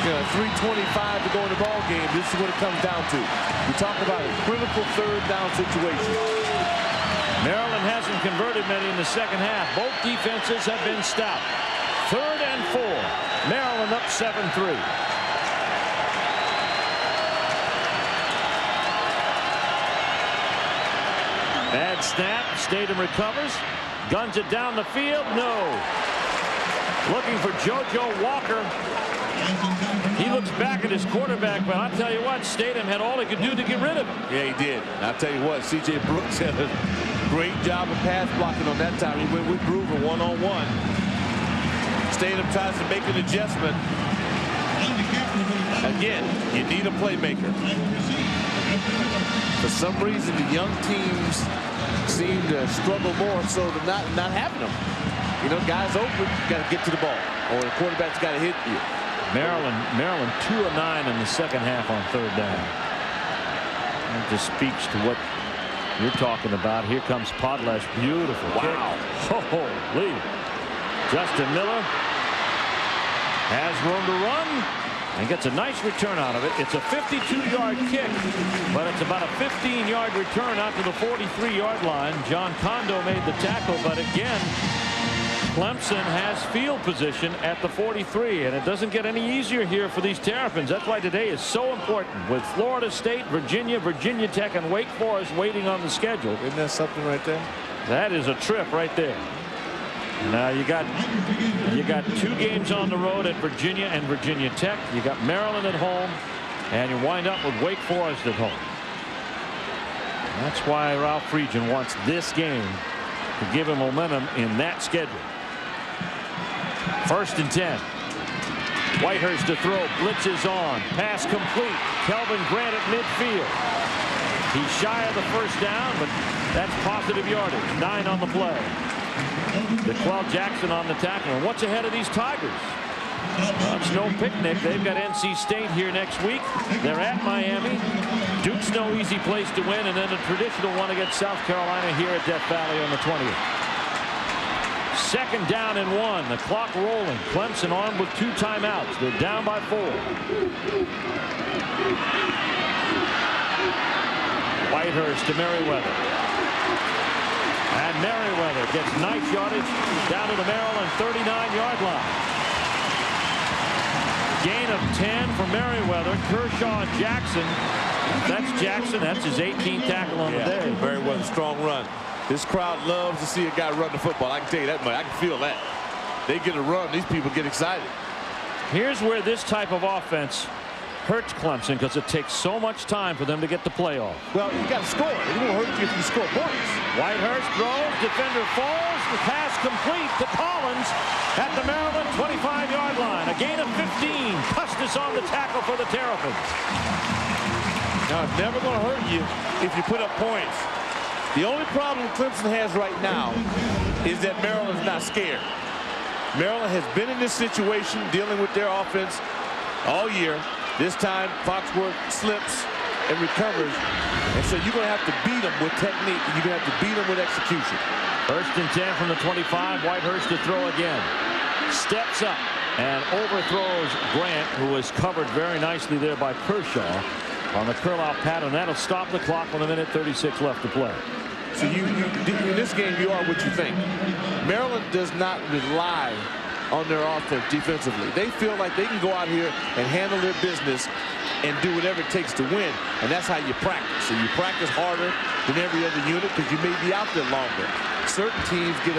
3:25 to go in the ball game. This is what it comes down to. We talk about a critical third down situation. Maryland hasn't converted many in the second half. Both defenses have been stout. 3rd and 4. Maryland up 7-3. Bad snap. Statham recovers. Guns it down the field. No. Looking for JoJo Walker. He looks back at his quarterback, but I'll tell you what, Statham had all he could do to get rid of him. Yeah, he did. I'll tell you what, C.J. Brooks had a great job of pass blocking on that time. He went with Groover one-on-one. Statham tries to make an adjustment. Again, you need a playmaker. For some reason, the young teams seem to struggle more so than not having them. You know, guys open, got to get to the ball, or the quarterback's got to hit you. Maryland 2 of 9 in the second half on 3rd down. That just speaks to what you're talking about. Here comes Podlesh. Beautiful. Wow. Holy. Justin Miller has room to run and gets a nice return out of it. It's a 52-yard kick, but it's about a 15-yard return out to the 43-yard line. John Kondo made the tackle, but again, Clemson has field position at the 43, and it doesn't get any easier here for these Terrapins. That's why today is so important, with Florida State, Virginia, Virginia Tech, and Wake Forest waiting on the schedule. Isn't that something right there? That is a trip right there. Now you got 2 games on the road at Virginia and Virginia Tech. You got Maryland at home, and you wind up with Wake Forest at home. That's why Ralph Friedgen wants this game to give him momentum in that schedule. 1st and 10. Whitehurst to throw. Blitz is on. Pass complete. Kelvin Grant at midfield. He's shy of the 1st down, but that's positive yardage. 9 on the play. DeQuell Jackson on the tackle. And what's ahead of these Tigers? Well, it's no picnic. They've got NC State here next week. They're at Miami. Duke's no easy place to win, and then a traditional one against South Carolina here at Death Valley on the 20th. 2nd down and 1. The clock rolling. Clemson armed with 2 timeouts. They're down by 4. Whitehurst to Merriweather. And Merriweather gets nice yardage down to the Maryland 39-yard line. Gain of 10 for Merriweather. Kershaw Jackson. That's Jackson. That's his 18th tackle on the day. Merriweather, strong run. This crowd loves to see a guy run the football. I can tell you that much. I can feel that. They get a run. These people get excited. Here's where this type of offense hurts Clemson, because it takes so much time for them to get the playoff. Well, you got to score. It won't hurt you if you score points. Whitehurst throws. Defender falls. The pass complete to Collins at the Maryland 25-yard line. A gain of 15. Custis on the tackle for the Terrapins. Now, it's never going to hurt you if you put up points. The only problem Clemson has right now is that Maryland's not scared. Maryland has been in this situation dealing with their offense all year. This time, Foxworth slips and recovers. And so you're going to have to beat them with technique, and you're going to have to beat them with execution. 1st and 10 from the 25. Whitehurst to throw again. Steps up and overthrows Grant, who was covered very nicely there by Kershaw on the curl-out pattern. That'll stop the clock with 1:36 left to play. So in this game, you are what you think. Maryland does not rely on their offense defensively. They feel like they can go out here and handle their business and do whatever it takes to win, and that's how you practice. So you practice harder than every other unit because you may be out there longer. Certain teams get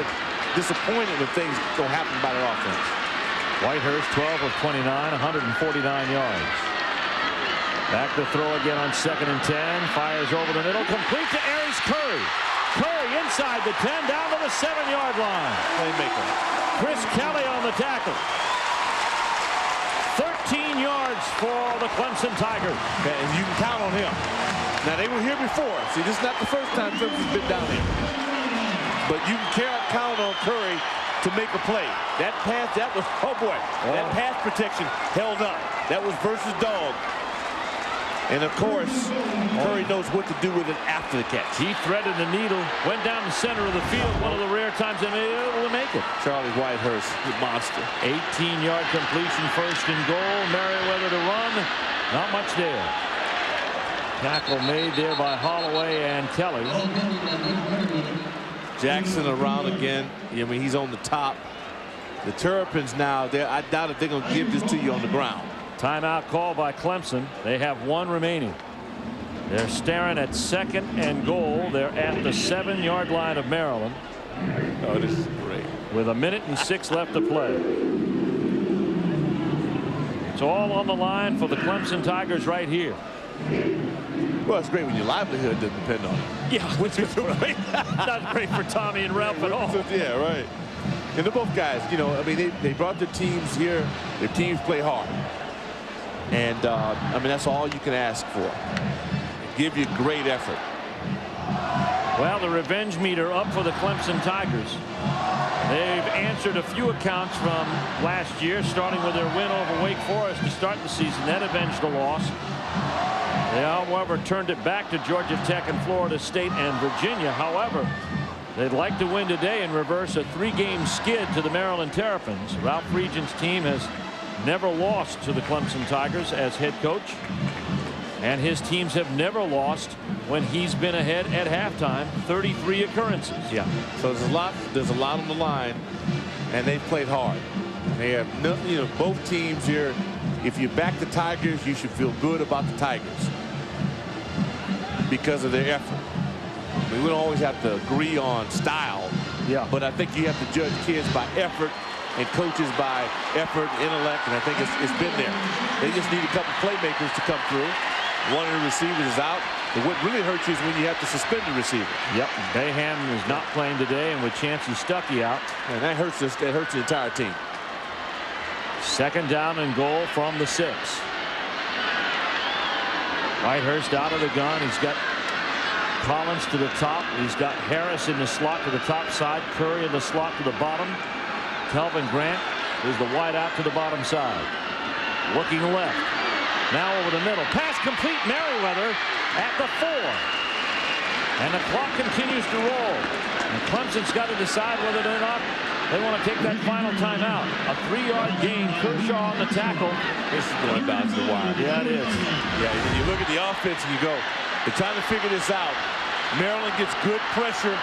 disappointed when things don't happen by their offense. Whitehurst 12 of 29, 149 yards. Back to throw again on 2nd and 10. Fires over the middle. Complete to Aries Curry. Curry inside the 10, down to the 7-yard line. Playmaker. Chris Kelly on the tackle. 13 yards for the Clemson Tigers. Okay, and you can count on him. Now, they were here before. See, this is not the first time Clemson's been down here. But you can count on Curry to make a play. That pass, that was, oh boy, that pass protection held up. That was versus dog. And of course, Curry knows what to do with it after the catch. He threaded the needle, went down the center of the field, one of the rare times they were able to make it. Charlie Whitehurst, the monster. 18-yard completion, first and goal. Merriweather to run. Not much there. Tackle made there by Holloway and Kelly. Jackson around again. I mean, he's on the top. The Terrapins now, I doubt if they're going to give this to you on the ground. Timeout call by Clemson. They have one remaining. They're staring at second and goal. They're at the 7-yard line of Maryland. Oh, this is great. With 1:06 left to play. It's all on the line for the Clemson Tigers right here. Well, it's great when your livelihood doesn't depend on it. Yeah, which is great. Not great for Tommy and Ralph at all. Yeah, right. And they're both guys, you know, I mean, they brought their teams here. Their teams play hard. And, I mean, that's all you can ask for. Give you great effort. Well, the revenge meter up for the Clemson Tigers. They've answered a few accounts from last year, starting with their win over Wake Forest to start the season. That avenged the loss. They, however, turned it back to Georgia Tech and Florida State and Virginia. However, they'd like to win today and reverse a 3-game skid to the Maryland Terrapins. Ralph Regent's team has never lost to the Clemson Tigers as head coach, and his teams have never lost when he's been ahead at halftime. 33 occurrences. Yeah. So there's a lot on the line, and they've played hard. They have nothing, you know, both teams here. If you back the Tigers, you should feel good about the Tigers because of their effort. I mean, we don't always have to agree on style. Yeah. But I think you have to judge kids by effort and coaches by effort, intellect, and I think it's been there. They just need a couple playmakers to come through. One of the receivers is out. But what really hurts you is when you have to suspend the receiver. Yep. Bayham is not playing today, and with Chancey Stuckey out. And that hurts us. That hurts the entire team. Second down and goal from the 6. Whitehurst out of the gun. He's got Collins to the top. He's got Harris in the slot to the top side. Curry in the slot to the bottom. Kelvin Grant is the wide out to the bottom side. Looking left. Now over the middle. Pass complete. Merriweather at the 4. And the clock continues to roll. And Clemson's got to decide whether or not they want to take that final timeout. A 3-yard gain. Kershaw on the tackle. This is going to bounce the wire. Yeah, it is. Yeah, you look at the offense and you go, they're trying to figure this out. Maryland gets good pressure,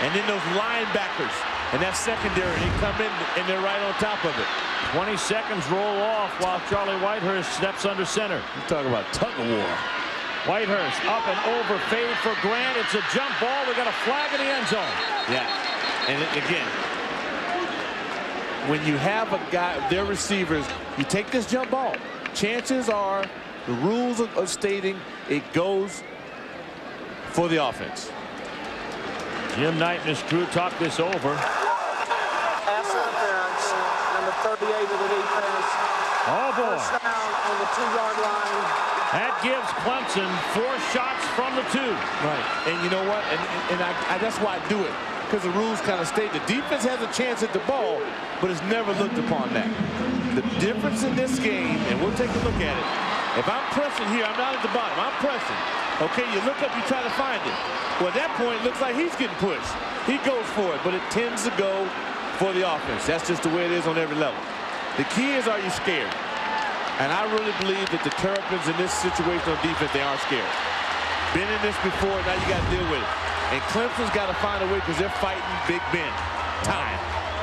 and then those linebackers and that secondary, they come in and they're right on top of it. 20 seconds roll off while Charlie Whitehurst steps under center. You talk about tug of war. Whitehurst up and over, fade for Grant. It's a jump ball. They got a flag in the end zone. Yeah, and again, when you have a guy, their receivers, you take this jump ball. Chances are, the rules are stating it goes for the offense. Jim Knight and his crew talk this over. Pass interference, number 38 of the defense. Oh, boy. First down on the 2-yard line. That gives Clemson 4 shots from the 2. Right. And you know what? And that's why I do it. Because the rules kind of state the defense has a chance at the ball, but it's never looked upon that. The difference in this game, and we'll take a look at it. If I'm pressing here, I'm not at the bottom. I'm pressing. Okay, you look up, you try to find it. Well, at that point, it looks like he's getting pushed. He goes for it, but it tends to go for the offense. That's just the way it is on every level. The key is, are you scared? And I really believe that the Terrapins in this situation on defense, they aren't scared. Been in this before, now you got to deal with it. And Clemson's got to find a way because they're fighting Big Ben. Time.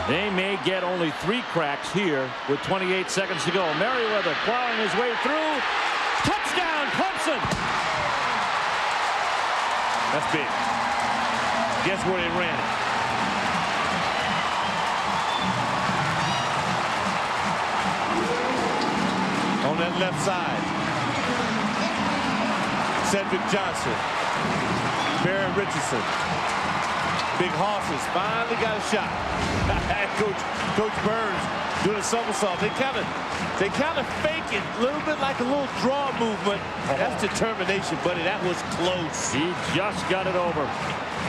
They may get only 3 cracks here with 28 seconds to go. Merriweather plowing his way through. Touchdown, Clemson! That's big. Guess where they ran it? On that left side. Cedric Johnson. Barry Richardson. Big Horses finally got a shot. Coach Burns doing a somersault. They kind of fake it a little bit like a little draw movement. That's determination, buddy. That was close. He just got it over.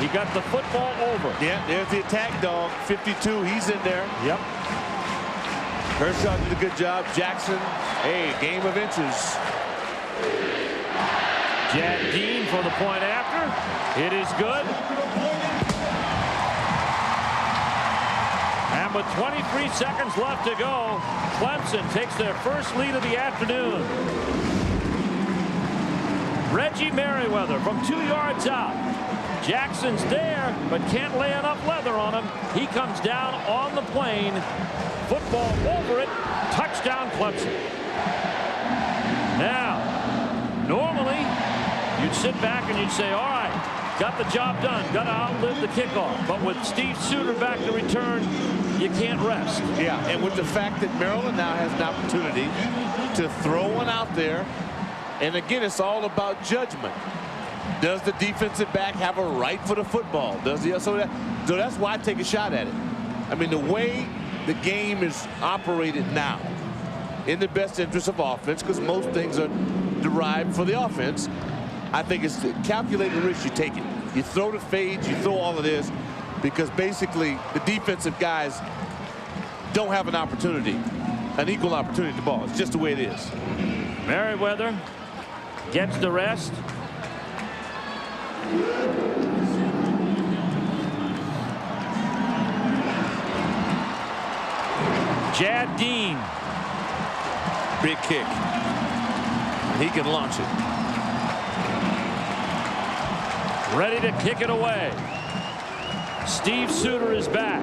He got the football over. Yeah, there's the attack dog. 52, he's in there. Yep. Kershaw did a good job. Jackson, hey, game of inches. Jad Dean for the point after. It is good. And with 23 seconds left to go, Clemson takes their first lead of the afternoon. Reggie Merriweather from 2 yards out. Jackson's there, but can't lay enough leather on him. He comes down on the plane. Football over it. Touchdown, Clemson. Now, normally, you'd sit back and you'd say, all right, got the job done, got to outlive the kickoff. But with Steve Suter back to return, you can't rest. Yeah, and with the fact that Maryland now has an opportunity to throw one out there, and again, it's all about judgment. Does the defensive back have a right for the football? Does he? So that's why I take a shot at it. I mean, the way the game is operated now, in the best interest of offense, because most things are derived for the offense, I think it's the calculated risk you take it. You throw the fades, you throw all of this, because basically the defensive guys don't have an opportunity, an equal opportunity to ball. It's just the way it is. Merriweather gets the rest. Jad Dean. Big kick. He can launch it. Ready to kick it away. Steve Suter is back.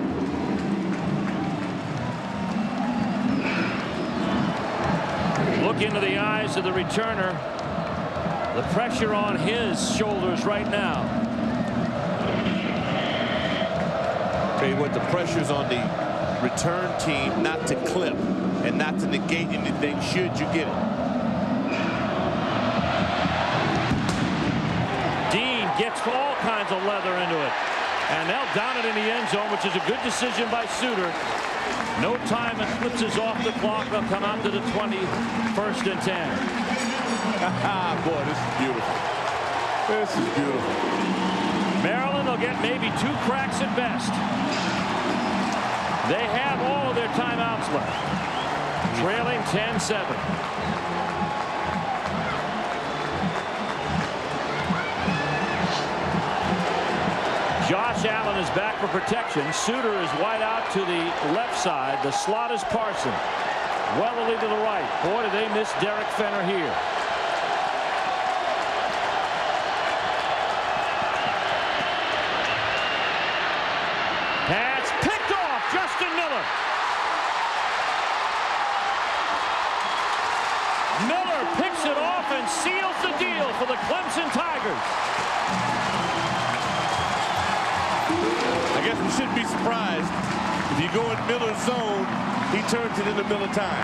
Look into the eyes of the returner. The pressure on his shoulders right now. Tell you what, the pressure's on the return team not to clip and not to negate anything should you get it. Dean gets all kinds of leather into it. And they'll down it in the end zone, which is a good decision by Suter. No time, and Clips off the clock. They'll come out to the 20, 1st and 10. Boy, this is beautiful. This is beautiful. Maryland will get maybe 2 cracks at best. They have all of their timeouts left. Trailing 10-7. Josh Allen is back for protection. Suter is wide out to the left side. The slot is Parson. Wellesley to the right. Boy, did they miss Derek Fenner here. Pass picked off. Justin Miller. Miller picks it off and seals the deal for the Clemson Tigers. I guess we shouldn't be surprised if you go in Miller's zone, he turns it into Miller time.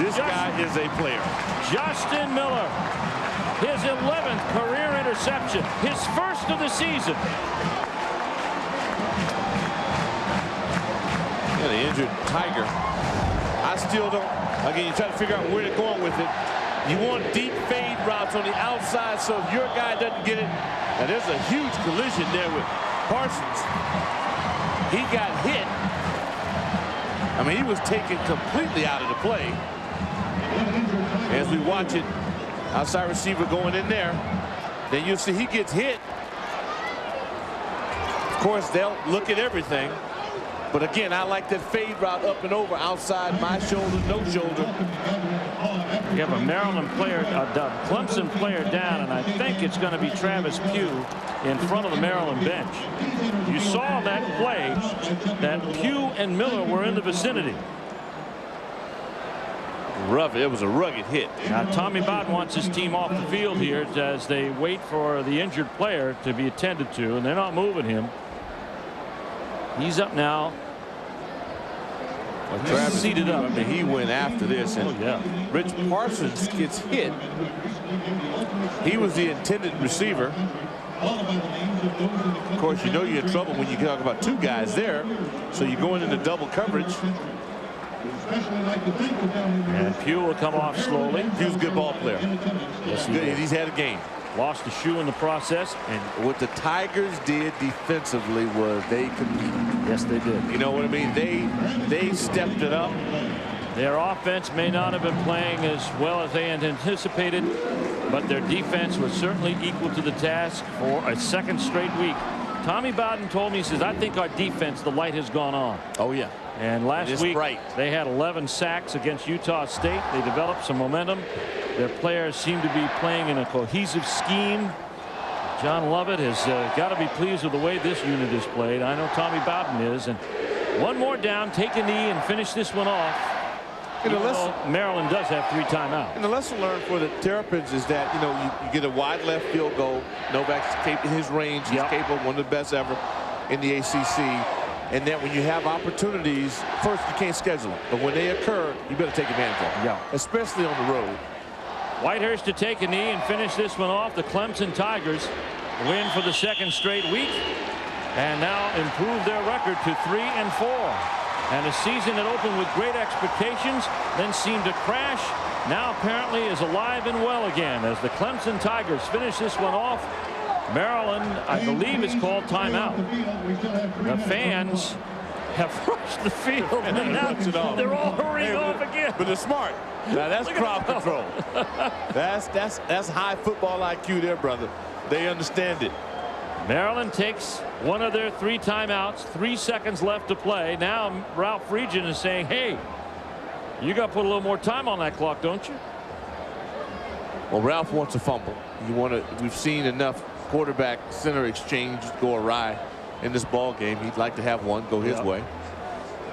This guy is a player. Justin Miller, his 11th career interception, his first of the season. Yeah, the injured Tiger. I still don't. Again, you try to figure out where they're going with it. You want deep fade routes on the outside, so if your guy doesn't get it, and there's a huge collision there with Parsons. He got hit. I mean, he was taken completely out of the play. As we watch it, outside receiver going in there, then you'll see he gets hit. Of course, they'll look at everything. But again, I like that fade route up and over, outside my shoulder, no shoulder. You have a Maryland player, a Clemson player down, and I think it's going to be Travis Pugh in front of the Maryland bench. You saw that play that Pugh and Miller were in the vicinity. Rough. It was a rugged hit. Now, Tommy Bowden wants his team off the field here as they wait for the injured player to be attended to, and they're not moving him. He's up now. Well, Travis seated up. I mean, he went after this, and Rich Parsons gets hit. He was the intended receiver. Of course, you know you're in trouble when you talk about 2 guys there, so you're going into double coverage. And Pugh will come off slowly. Pugh's a good ball player. Yes, He's had a game. Lost a shoe in the process. And what the Tigers did defensively was they competed. Yes, they did. You know what I mean? They stepped it up. Their offense may not have been playing as well as they had anticipated, but their defense was certainly equal to the task for a second straight week. Tommy Bowden told me, he says, I think our defense, the light has gone on. Oh, yeah. And last week, bright. they had 11 sacks against Utah State. They developed some momentum. Their players seem to be playing in a cohesive scheme. John Lovett has got to be pleased with the way this unit is played. I know Tommy Bowden is. And one more down, take a knee, and finish this one off. Maryland does have 3 timeouts. And the lesson learned for the Terrapins is that, you get a wide left field goal. Novak's in his range. He's capable, one of the best ever in the ACC. And then when you have opportunities, first, you can't schedule them. But when they occur, you better take advantage of them. Yeah. Especially on the road. Whitehurst to take a knee and finish this one off. The Clemson Tigers win for the second straight week and now improve their record to 3-4. And a season that opened with great expectations, then seemed to crash, now apparently is alive and well again as the Clemson Tigers finish this one off. Maryland, I believe, is called timeout. The fans have rushed the field, and now they're all hurrying off again. But they're smart. Now that's crowd control. That's high football IQ there, brother. They understand it. Maryland takes one of their 3 timeouts. 3 seconds left to play. Now Ralph Friedgen is saying, hey, you got to put a little more time on that clock, don't you? Well, Ralph wants a fumble. We've seen enough quarterback center exchange go awry in this ball game. He'd like to have one go his way.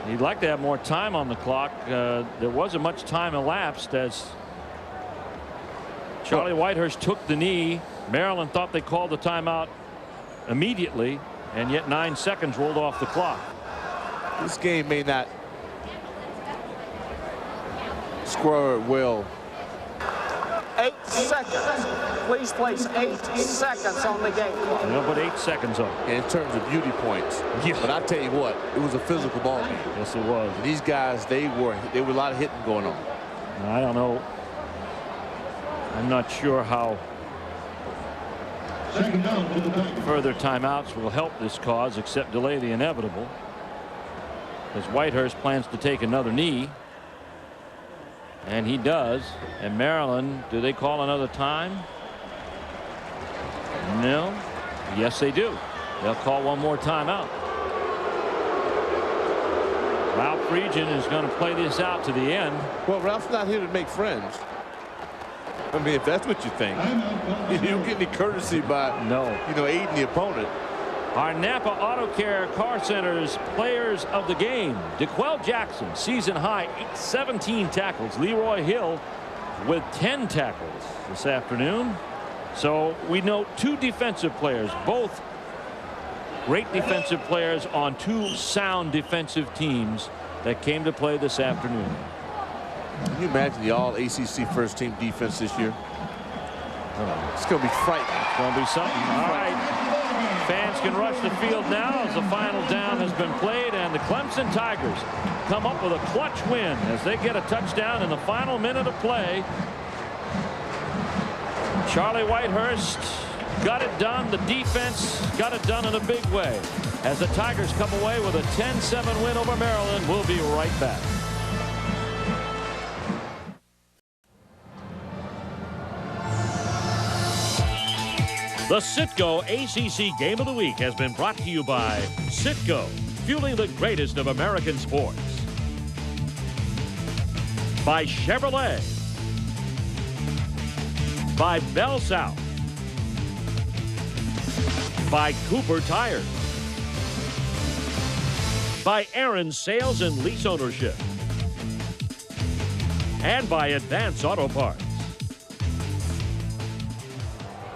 He'd like to have more time on the clock. There wasn't much time elapsed as Charlie Whitehurst took the knee. Maryland thought they called the timeout immediately, and yet 9 seconds rolled off the clock. This game may not score well. 8 seconds. Please place 8 seconds on the game clock. No, but 8 seconds on. In terms of beauty points. Yeah. But I tell you what, it was a physical ball game. Yes, it was. And these guys, they were a lot of hitting going on. I don't know. I'm not sure how further timeouts will help this cause except delay the inevitable, as Whitehurst plans to take another knee, and he does. And Maryland, do they call another time? No. Yes, they do. They'll call one more timeout. Ralph Friedgen is going to play this out to the end. Well, Ralph's not here to make friends. I mean, if that's what you think, you don't get any courtesy by, aiding the opponent. Our Napa Auto Care Car Center's players of the game. DeQuell Jackson, season high 17 tackles. Leroy Hill with 10 tackles this afternoon. So we note 2 defensive players, both great defensive players on 2 sound defensive teams that came to play this afternoon. Can you imagine the all ACC first team defense this year? It's going to be frightening. It's going to be something. All right. Fans can rush the field now as the final down has been played, and the Clemson Tigers come up with a clutch win as they get a touchdown in the final minute of play. Charlie Whitehurst got it done. The defense got it done in a big way as the Tigers come away with a 10-7 win over Maryland. We'll be right back. The Citgo ACC Game of the Week has been brought to you by Citgo, fueling the greatest of American sports. By Chevrolet. By Bell South. By Cooper Tires. By Aaron Sales and Lease Ownership. And by Advance Auto Parts.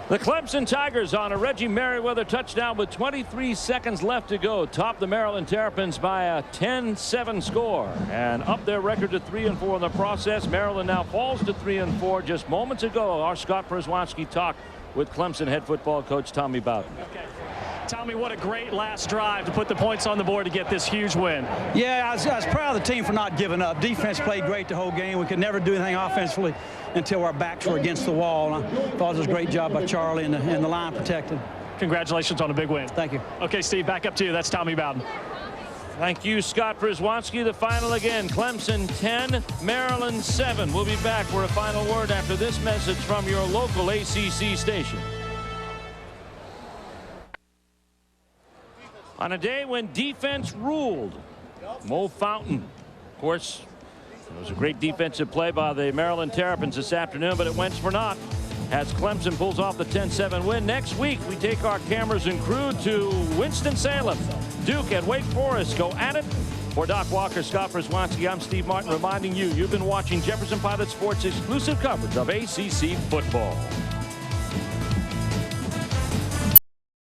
The Clemson Tigers on a Reggie Merriweather touchdown with 23 seconds left to go top the Maryland Terrapins by a 10-7 score and up their record to 3-4 in the process. Maryland now falls to 3-4. Just moments ago, our Scott Przwanski talked with Clemson head football coach Tommy Bowden. Okay. Tommy, what a great last drive to put the points on the board to get this huge win. Yeah, I was proud of the team for not giving up. Defense played great the whole game. We could never do anything offensively until our backs were against the wall. And I thought it was a great job by Charlie and the line protected. Congratulations on a big win. Thank you. Okay, Steve, back up to you. That's Tommy Bowden. Thank you, Scott Przwanski. The final again, Clemson 10, Maryland 7. We'll be back for a final word after this message from your local ACC station. On a day when defense ruled, Mo Fountain, of course, it was a great defensive play by the Maryland Terrapins this afternoon, but it went for naught as Clemson pulls off the 10-7 win. Next week, we take our cameras and crew to Winston-Salem. Duke and Wake Forest go at it. For Doc Walker, Scott Przwanski, I'm Steve Martin reminding you, you've been watching Jefferson Pilot Sports' exclusive coverage of ACC football.